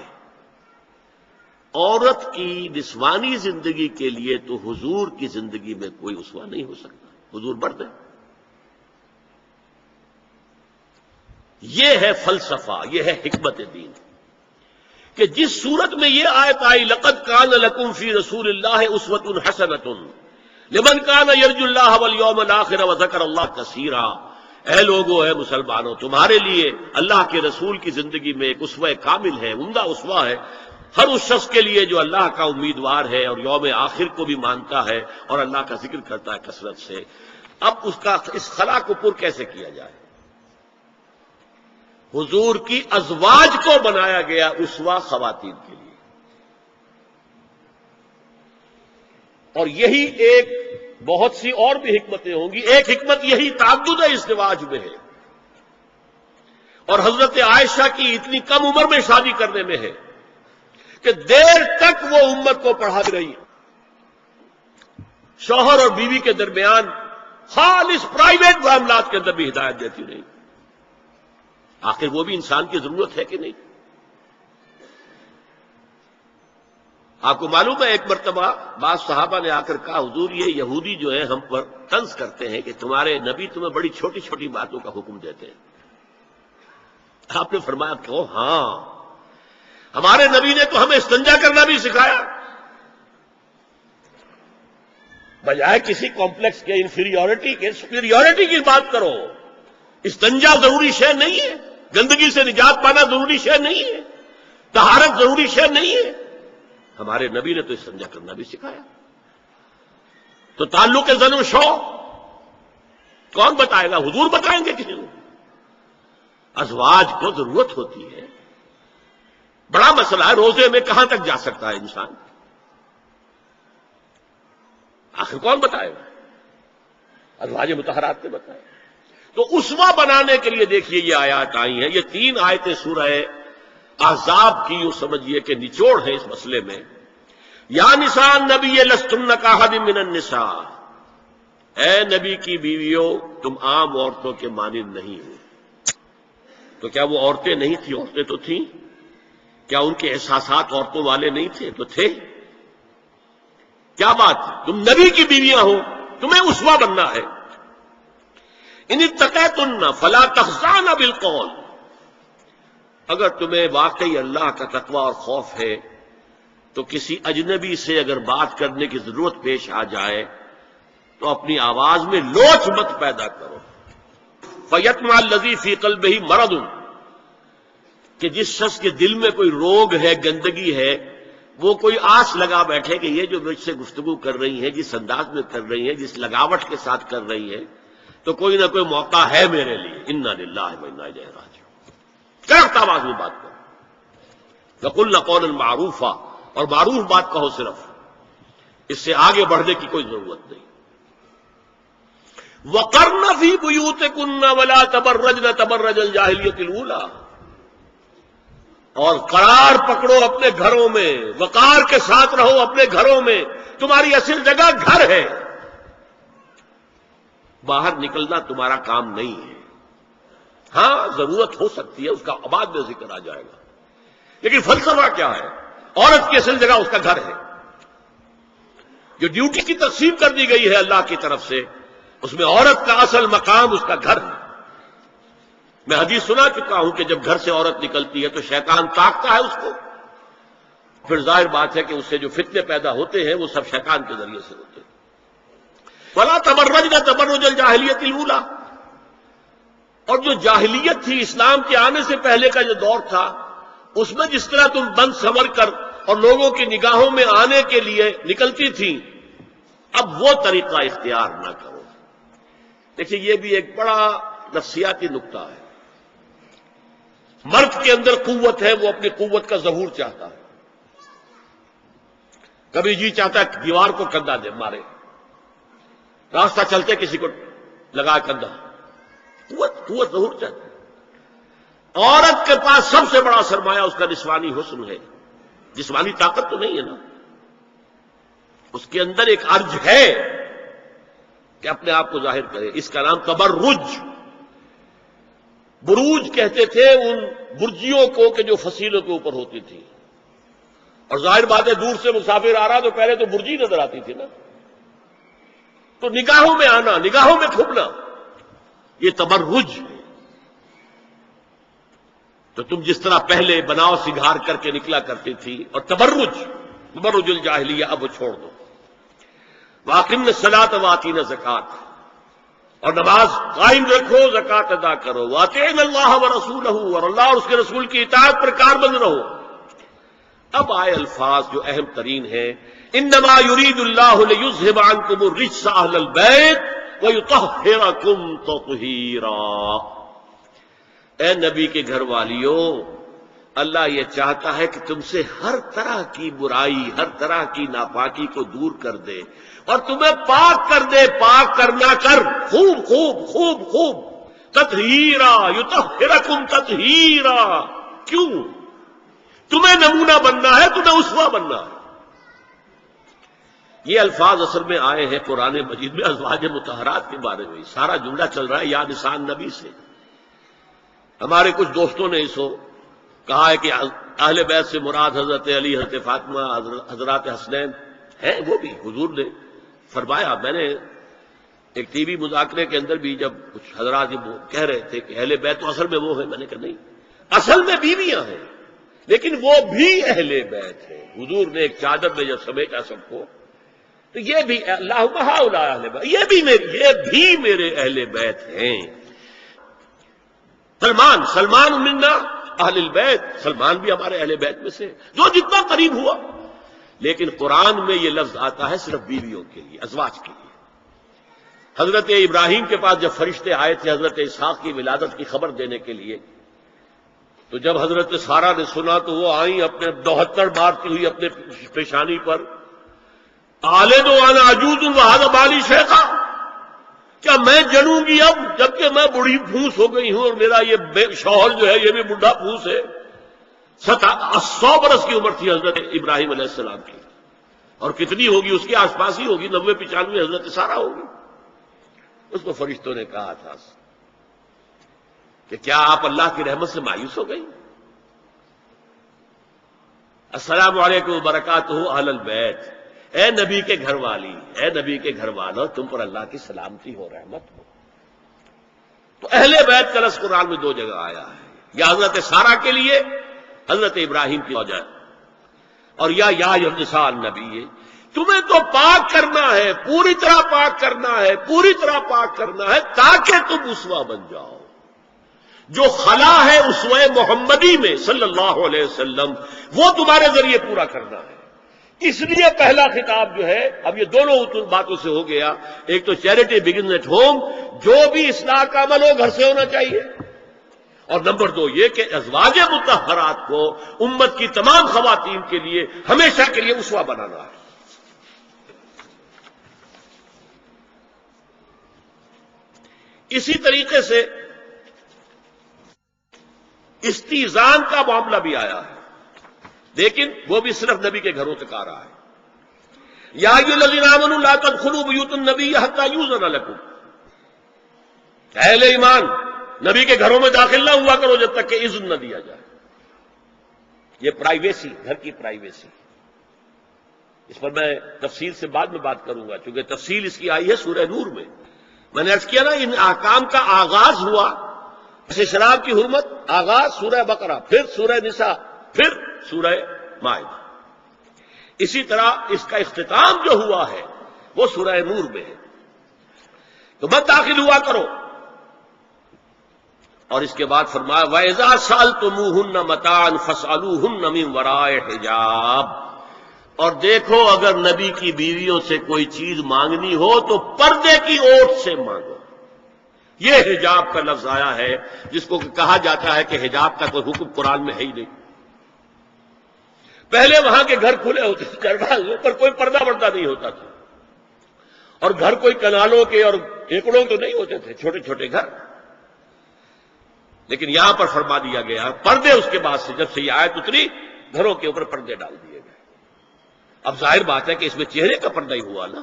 عورت کی نسوانی زندگی کے لیے تو حضور کی زندگی میں کوئی اسوہ نہیں ہو سکتا. حضور مرد ہے. یہ ہے فلسفہ، یہ ہے حکمت دین کہ جس صورت میں یہ آیت آئی لقد کان لکم فی رسول اللہ اسوۃ حسنۃ لمن کان یرجو اللہ والیوم الآخر وذکر اللہ کثیرا، اے لوگو، اے مسلمانوں، تمہارے لیے اللہ کے رسول کی زندگی میں ایک اسوہ کامل ہے، عمدہ اسوہ ہے ہر اس شخص کے لیے جو اللہ کا امیدوار ہے اور یوم آخر کو بھی مانتا ہے اور اللہ کا ذکر کرتا ہے کثرت سے۔ اب اس خلا کو پر کیسے کیا جائے؟ حضور کی ازواج کو بنایا گیا اسوہ خواتین کے لیے، اور یہی ایک بہت سی اور بھی حکمتیں ہوں گی۔ ایک حکمت یہی تعدد ازدواج میں ہے، اور حضرت عائشہ کی اتنی کم عمر میں شادی کرنے میں ہے کہ دیر تک وہ امت کو پڑھا رہی، شوہر اور بیوی کے درمیان خالص پرائیویٹ معاملات کے اندر بھی ہدایت دیتی رہی۔ آخر وہ بھی انسان کی ضرورت ہے کہ نہیں؟ آپ کو معلوم ہے ایک مرتبہ بعض صحابہ نے آ کر کہا، حضور یہ یہودی جو ہے ہم پر طنز کرتے ہیں کہ تمہارے نبی تمہیں بڑی چھوٹی چھوٹی باتوں کا حکم دیتے ہیں۔ آپ نے فرمایا کہ ہاں، ہمارے نبی نے تو ہمیں استنجا کرنا بھی سکھایا، بجائے کسی کمپلیکس کے انفیریورٹی کے سپیریورٹی کی بات کرو۔ استنجا ضروری شے نہیں ہے، گندگی سے نجات پانا ضروری شے نہیں ہے، طہارت ضروری شے نہیں ہے، ہمارے نبی نے تو استنجا کرنا بھی سکھایا۔ تو تعلق زن و شو کون بتائے گا؟ حضور بتائیں گے کسی کو؟ ازواج کو ضرورت ہوتی ہے، بڑا مسئلہ ہے، روزے میں کہاں تک جا سکتا ہے انسان؟ آخر کون بتائے گا؟ ازواج مطہرات نے بتایا۔ تو اسوہ بنانے کے لیے دیکھیے یہ آیات آئی ہیں، یہ 3 آیتیں سورہ احزاب کی یوں سمجھیے کہ نچوڑ ہے اس مسئلے میں۔ یا نساء النبی لستن کاحد من النساء، اے نبی کی بیویوں تم عام عورتوں کے مانند نہیں ہو۔ تو کیا وہ عورتیں نہیں تھیں؟ عورتیں تو تھیں۔ کیا ان کے احساسات عورتوں والے نہیں تھے؟ تو تھے۔ کیا بات ہے؟ تم نبی کی بیویاں ہو، تمہیں اسوہ بننا ہے۔ ان اتقیتن فلا تخضعن بالقول، اگر تمہیں واقعی اللہ کا تقوی اور خوف ہے تو کسی اجنبی سے اگر بات کرنے کی ضرورت پیش آ جائے تو اپنی آواز میں لوچ مت پیدا کرو۔ فیطمع الذی فی قلبہ مرض، کہ جس شخص کے دل میں کوئی روگ ہے، گندگی ہے، وہ کوئی آس لگا بیٹھے کہ یہ جو مجھ سے گفتگو کر رہی ہیں، جس انداز میں کر رہی ہیں، جس لگاوٹ کے ساتھ کر رہی ہیں، تو کوئی نہ کوئی موقع ہے میرے لیے۔ انا للہ و انا الیہ راجعون، سخت آواز میں بات کرو۔ وقلن قولا معروفا، اور معروف بات کہو صرف، اس سے آگے بڑھنے کی کوئی ضرورت نہیں۔ وقرن فی بیوتکن ولا تبرجن تبرج الجاہلیۃ الاولی، اور قرار پکڑو اپنے گھروں میں، وقار کے ساتھ رہو اپنے گھروں میں، تمہاری اصل جگہ گھر ہے، باہر نکلنا تمہارا کام نہیں ہے۔ ہاں ضرورت ہو سکتی ہے، اس کا بعد میں ذکر آ جائے گا، لیکن فلسفہ کیا ہے؟ عورت کی اصل جگہ اس کا گھر ہے۔ جو ڈیوٹی کی تقسیم کر دی گئی ہے اللہ کی طرف سے، اس میں عورت کا اصل مقام اس کا گھر ہے۔ میں حدیث سنا چکا ہوں کہ جب گھر سے عورت نکلتی ہے تو شیطان تاکتا ہے اس کو، پھر ظاہر بات ہے کہ اس سے جو فتنے پیدا ہوتے ہیں وہ سب شیطان کے ذریعے سے ہوتے ہیں۔ وَلَا تَبَرَّجْنَ تَبَرُّجَ الْجَاهِلِيَّةِ الْأُولَىٰ، اور جو جاہلیت تھی، اسلام کے آنے سے پہلے کا جو دور تھا، اس میں جس طرح تم بند سنور کر اور لوگوں کی نگاہوں میں آنے کے لیے نکلتی تھی، اب وہ طریقہ اختیار نہ کرو۔ دیکھیے یہ بھی ایک بڑا نفسیاتی نکتہ ہے۔ مرد کے اندر قوت ہے، وہ اپنی قوت کا ظہور چاہتا ہے، کبھی جی چاہتا ہے دیوار کو کندھا دے مارے، راستہ چلتے کسی کو لگا کندھا، قوت ظہور چاہتا ہے۔ عورت کے پاس سب سے بڑا سرمایہ اس کا نسوانی حسن ہے، جسمانی طاقت تو نہیں ہے نا، اس کے اندر ایک ارج ہے کہ اپنے آپ کو ظاہر کرے۔ اس کا نام تبرج، بروج کہتے تھے ان برجیوں کو کہ جو فصیلوں کے اوپر ہوتی تھی، اور ظاہر بات ہے دور سے مسافر آ رہا تو پہلے تو برجی نظر آتی تھی نا، تو نگاہوں میں آنا، نگاہوں میں کھبنا، یہ تبرج ہے۔ تو تم جس طرح پہلے بناؤ سگھار کر کے نکلا کرتی تھی، اور تبرج الجاہلیہ اب چھوڑ دو. وَأَقِمْنَ الصَّلَاةَ وَآتِينَ الزَّكَاةَ، اور نماز قائم رکھو، زکات ادا کرو. وَأَطِيعْنَ اللَّهَ وَرَسُولَهُ، اور اللہ اور اس کے رسول کی اطاعت پر کاربند رہو. اب آئے الفاظ جو اہم ترین ہیں. انما يريد الله ليذهب عنكم الرجس اهل البيت ويطهركم تطهيرا. اے نبی کے گھر والیو، اللہ یہ چاہتا ہے کہ تم سے ہر طرح کی برائی، ہر طرح کی ناپاکی کو دور کر دے اور تمہیں پاک کر دے. پاک کرنا کر، خوب خوب خوب خوب. تطہیرا، یطہرکم تطہیرا. کیوں؟ تمہیں نمونہ بننا ہے، تمہیں اسوہ بننا ہے. یہ الفاظ اصل میں آئے ہیں قرآن مجید میں ازواج مطہرات کے بارے میں. سارا جملہ چل رہا ہے یا نساء نبی سے. ہمارے کچھ دوستوں نے اس کو کہا ہے کہ اہل بیت سے مراد حضرت علی، حضرت فاطمہ، حضرات حسنین ہیں. وہ بھی حضور نے فرمایا. میں نے ایک ٹی وی مذاکرے کے اندر بھی جب کچھ حضرات کہہ رہے تھے کہ اہل بیت تو اصل میں وہ ہیں، میں نے کہا نہیں، اصل میں بیویاں ہیں لیکن وہ بھی اہل بیت ہیں. حضور نے ایک چادر میں جب سمیٹا سب کو، تو یہ بھی اللہ اہل بیت، یہ بھی میرے اہل بیت ہیں. سلمان منا اہل البیت، سلمان بھی ہمارے اہل بیت میں سے، جو جتنا قریب ہوا. لیکن قرآن میں یہ لفظ آتا ہے صرف بیویوں کے لیے، ازواج کے لیے. حضرت ابراہیم کے پاس جب فرشتے آئے تھے حضرت اسحاق کی ولادت کی خبر دینے کے لیے، تو جب حضرت سارہ نے سنا تو وہ آئیں اپنے 72 مارتی ہوئی اپنے پیشانی پر. آلد وانا عجوز وہذا بالی شیخا، کیا میں جنوں گی اب جبکہ میں بڑھی پھوس ہو گئی ہوں اور میرا یہ شوہر جو ہے یہ بھی بڑھا پھوس ہے. 100 برس کی عمر تھی حضرت ابراہیم علیہ السلام کی، اور کتنی ہوگی اس کے آس پاس ہی ہوگی، 90-95 حضرت سارہ ہوگی. اس کو فرشتوں نے کہا تھا کہ کیا آپ اللہ کی رحمت سے مایوس ہو گئی؟ السلام علیکم وبرکاتہ اہل البیت، اے نبی کے گھر والی، اے نبی کے گھر والوں، تم پر اللہ کی سلامتی ہو، رحمت ہو. تو اہل بیت کا لفظ قرآن میں 2 جگہ آیا ہے، یا حضرت سارہ کے لیے حضرت ابراہیم کی وجہ، اور یا نساء النبی. تمہیں تو پاک کرنا ہے، پوری طرح پاک کرنا ہے، پوری طرح پاک کرنا ہے تاکہ تم اسوہ بن جاؤ. جو خلا ہے اسوہ محمدی میں صلی اللہ علیہ وسلم، وہ تمہارے ذریعے پورا کرنا ہے. اس لیے پہلا خطاب جو ہے، اب یہ دونوں باتوں سے ہو گیا. ایک تو چیریٹی بگنز ایٹ ہوم، جو بھی اصلاح کا عمل ہو گھر سے ہونا چاہیے. اور نمبر 2 یہ کہ ازواج مطہرات کو امت کی تمام خواتین کے لیے ہمیشہ کے لیے اسوہ بنانا ہے. اسی طریقے سے استیزان کا معاملہ بھی آیا ہے، لیکن وہ بھی صرف نبی کے گھروں تک آ رہا ہے. یا ایھا الذین آمنوا لا تدخلوا بیوت النبی حتی یؤذن لکم، اہل ایمان نبی کے گھروں میں داخل نہ ہوا کرو جب تک کہ اذن نہ دیا جائے. یہ پرائیویسی، گھر کی پرائیویسی، اس پر میں تفصیل سے بعد میں بات کروں گا، چونکہ تفصیل اس کی آئی ہے سورہ نور میں. میں نے عرض کیا نا، ان احکام کا آغاز ہوا جیسے شراب کی حرمت، آغاز سورہ بقرہ، پھر سورہ نساء، پھر سورہ مائدہ. اسی طرح اس کا اختتام جو ہوا ہے وہ سورہ نور میں ہے. تو مت داخل ہوا کرو. اور اس کے بعد فرمایا وَإِذَا سَأَلْتُمُوهُنَّ مَتَاعًا فَاسْأَلُوهُنَّ مِنْ وَرَاءِ حِجَابٍ، اور دیکھو اگر نبی کی بیویوں سے کوئی چیز مانگنی ہو تو پردے کی اوٹ سے مانگو. یہ حجاب کا لفظ آیا ہے جس کو کہا جاتا ہے کہ حجاب کا کوئی حکم قرآن میں ہے ہی نہیں. پہلے وہاں کے گھر کھلے ہوتے تھے، دروازے پر کوئی پردہ وردہ نہیں ہوتا تھا، اور گھر کوئی کنالوں کے اور ایکڑوں تو نہیں ہوتے تھے، چھوٹے چھوٹے گھر. لیکن یہاں پر فرما دیا گیا پردے، اس کے بعد سے جب سے یہ آیت اتری گھروں کے اوپر پردے ڈال دیے گئے. اب ظاہر بات ہے کہ اس میں چہرے کا پردہ ہی ہوا نا،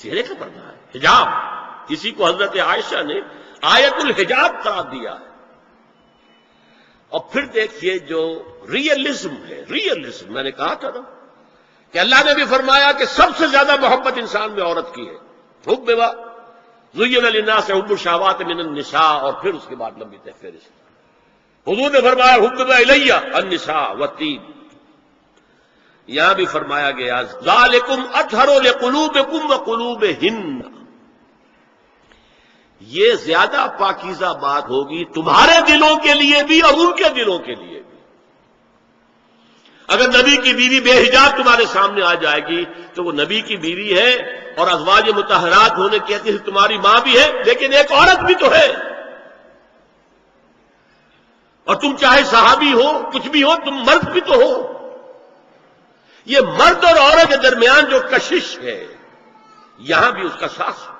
چہرے کا پردہ ہے حجاب. اسی کو حضرت عائشہ نے آیت الحجاب قرار دیا ہے. اور پھر دیکھیے جو ریئلزم ہے، ریئلزم میں نے کہا تھا نا کہ اللہ نے بھی فرمایا کہ سب سے زیادہ محبت انسان میں عورت کی ہے. حب زین للناس حب الشہوات من النساء، اور پھر اس کے بعد لمبی فہرست. حضور نے فرمایا حبب الیہ النساء والطیب، یہاں بھی فرمایا گیا ذالکم اطہر لقلوبکم وقلوبہن، یہ زیادہ پاکیزہ بات ہوگی تمہارے دلوں کے لیے بھی اور ان کے دلوں کے لیے بھی۔ اگر نبی کی بیوی بے حجاب تمہارے سامنے آ جائے گی تو وہ نبی کی بیوی ہے اور ازواج مطہرات ہونے کی حیثیت سے تمہاری ماں بھی ہے، لیکن ایک عورت بھی تو ہے، اور تم چاہے صحابی ہو کچھ بھی ہو، تم مرد بھی تو ہو۔ یہ مرد اور عورت کے درمیان جو کشش ہے یہاں بھی اس کا ساس ہے۔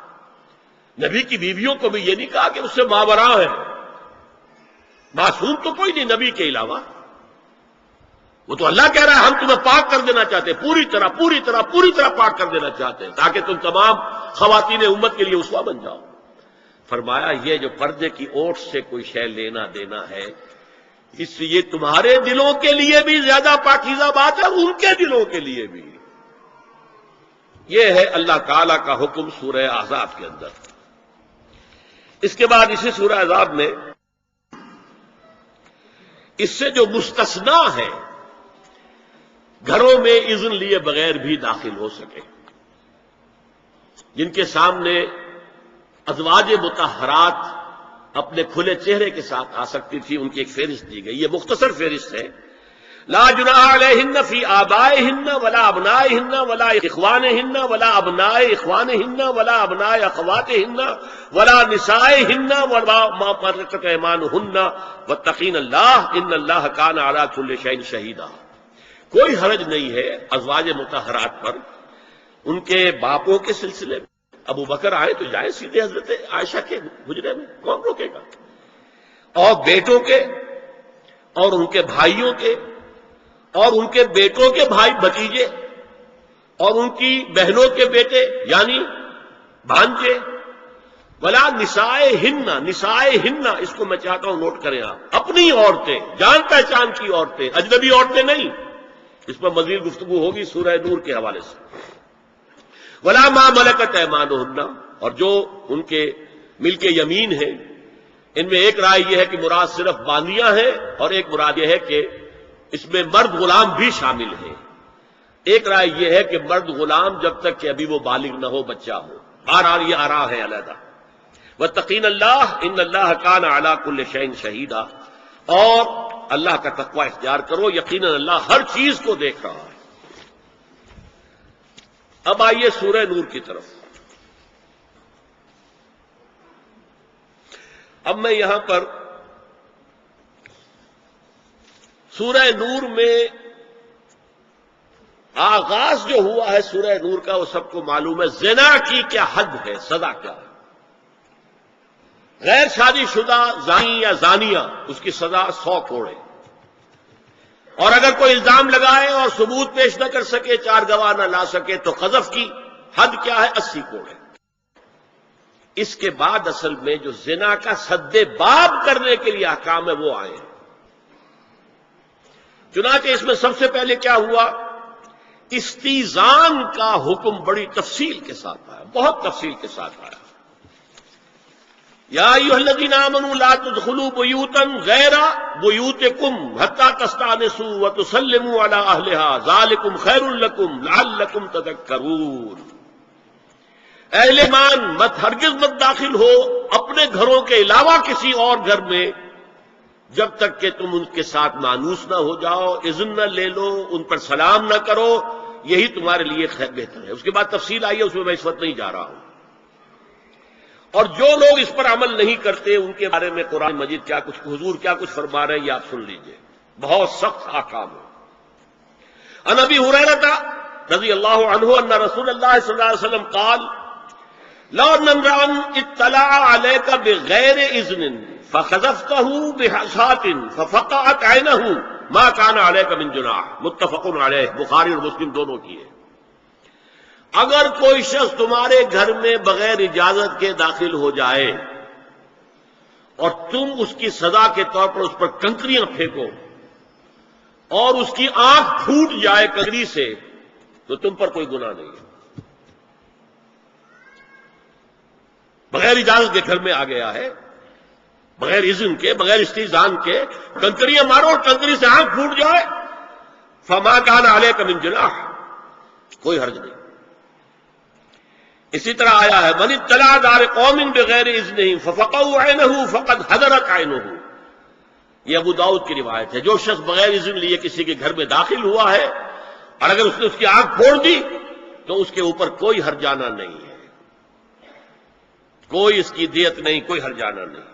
نبی کی بیویوں کو بھی یہ نہیں کہا کہ اس سے ماوراء ہے، معصوم تو کوئی نہیں نبی کے علاوہ، وہ تو اللہ کہہ رہا ہے ہم تمہیں پاک کر دینا چاہتے ہیں، پوری طرح پاک کر دینا چاہتے ہیں تاکہ تم تمام خواتین امت کے لیے اسوہ بن جاؤ۔ فرمایا یہ جو پردے کی اوٹ سے کوئی شے لینا دینا ہے، اس لیے تمہارے دلوں کے لیے بھی زیادہ پاکیزہ بات ہے اور ان کے دلوں کے لیے بھی۔ یہ ہے اللہ تعالی کا حکم سورہ احزاب کے اندر۔ اس کے بعد اسی سورہ احزاب میں اس سے جو مستثنا ہے گھروں میں اذن لیے بغیر بھی داخل ہو سکے، جن کے سامنے ازواج مطہرات اپنے کھلے چہرے کے ساتھ آ سکتی تھی، ان کی ایک فہرست دی گئی۔ یہ مختصر فہرست ہے۔ لا جناح علیہن فی آبائہن ولا ابنائہن ولا اخوانہن ولا ابناء اخوانہن ولا ابناء اخواتہن ولا نسائہن ولا ما ملکت ایمانہن واتقین اللہ ان اللہ کان علی کل شیء شہیدا۔ کوئی حرج نہیں ہے ازواج مطہرات پر ان کے باپوں کے سلسلے میں۔ ابو بکر آئے تو جائیں سیدھے حضرت عائشہ کے حجرے میں، کون روکے گا؟ اور بیٹوں کے اور ان کے بھائیوں کے اور ان کے بیٹوں کے بھائی بھتیجے اور ان کی بہنوں کے بیٹے یعنی بھانجے، ولا نسائہن، اس کو میں چاہتا ہوں نوٹ کریں آپ، اپنی عورتیں، جان پہچان کی عورتیں، اجنبی عورتیں نہیں۔ اس پر مزید گفتگو ہوگی سورہ نور کے حوالے سے۔ ولا ما ملکت ایمانہن، اور جو ان کے ملک یمین ہیں، ان میں ایک رائے یہ ہے کہ مراد صرف باندیاں ہیں اور ایک مراد یہ ہے کہ اس میں مرد غلام بھی شامل ہیں۔ ایک رائے یہ ہے کہ مرد غلام جب تک کہ ابھی وہ بالغ نہ ہو، بچہ ہو۔ بہرحال یہ آراء ہے علیحدہ۔ واتقین اللہ ان اللہ کان علی کل شیء شہیدا، اور اللہ کا تقوی اختیار کرو، یقیناً اللہ ہر چیز کو دیکھ رہا ہے۔ اب آئیے سورہ نور کی طرف۔ اب میں یہاں پر سورہ نور میں آغاز جو ہوا ہے سورہ نور کا وہ سب کو معلوم ہے۔ زنا کی کیا حد ہے، سزا کیا ہے؟ غیر شادی شدہ زانی یا زانیہ اس کی سزا 100 کوڑے، اور اگر کوئی الزام لگائے اور ثبوت پیش نہ کر سکے، 4 گواہ نہ لا سکے تو قذف کی حد کیا ہے؟ 80 کوڑے۔ اس کے بعد اصل میں جو زنا کا سد باب کرنے کے لیے احکام ہے وہ آئے ہیں۔ چنانچہ اس میں سب سے پہلے کیا ہوا؟ استیزان کا حکم بڑی تفصیل کے ساتھ آیا، بہت تفصیل کے ساتھ آیا۔ یا ایھا الذین آمنوا لا تدخلوا بیوتا غیر بیوتکم حتی تستأنسوا وتسلموا علی اہلها ذالکم خیر لکم لعلکم تذکرون۔ اہل ایمان ہرگز مت داخل ہو اپنے گھروں کے علاوہ کسی اور گھر میں جب تک کہ تم ان کے ساتھ مانوس نہ ہو جاؤ، اذن نہ لے لو، ان پر سلام نہ کرو، یہی تمہارے لیے خیر بہتر ہے۔ اس کے بعد تفصیل آئی ہے، اس میں میں اس وقت نہیں جا رہا ہوں۔ اور جو لوگ اس پر عمل نہیں کرتے ان کے بارے میں قرآن مجید کیا کچھ، حضور کیا کچھ فرما رہے ہیں یہ آپ سن لیجئے، بہت سخت احکام ہے۔ عن ابی ہریرہ رضی اللہ عنہ ان رسول اللہ صلی اللہ علیہ وسلم قال لو ان امرأ اطلع عليك بغیر اذن فخذفته بحصاة ففقعت عینه ما كان عليك من جناح، متفق علیہ، بخاری اور مسلم دونوں کی ہے۔ اگر کوئی شخص تمہارے گھر میں بغیر اجازت کے داخل ہو جائے اور تم اس کی سزا کے طور پر اس پر کنکریاں پھینکو اور اس کی آنکھ پھوٹ جائے کنکری سے تو تم پر کوئی گناہ نہیں ہے۔ بغیر اجازت کے گھر میں آ گیا ہے، بغیر اذن کے، بغیر استئذان کے کنکریاں مارو اور کنکری سے آنکھ پھوٹ جائے، فما کان علیک من جناح، کوئی حرج نہیں۔ اسی طرح آیا ہے من اطلع دار قوم بغیر اذنہم ففقعوا عینہ فقد حضرت عینہ، یہ ابو داؤد کی روایت ہے۔ جو شخص بغیر اذن لیے کسی کے گھر میں داخل ہوا ہے اور اگر اس نے اس کی آنکھ پھوڑ دی تو اس کے اوپر کوئی ہرجانہ نہیں ہے، کوئی اس کی دیت نہیں، کوئی ہرجانہ نہیں۔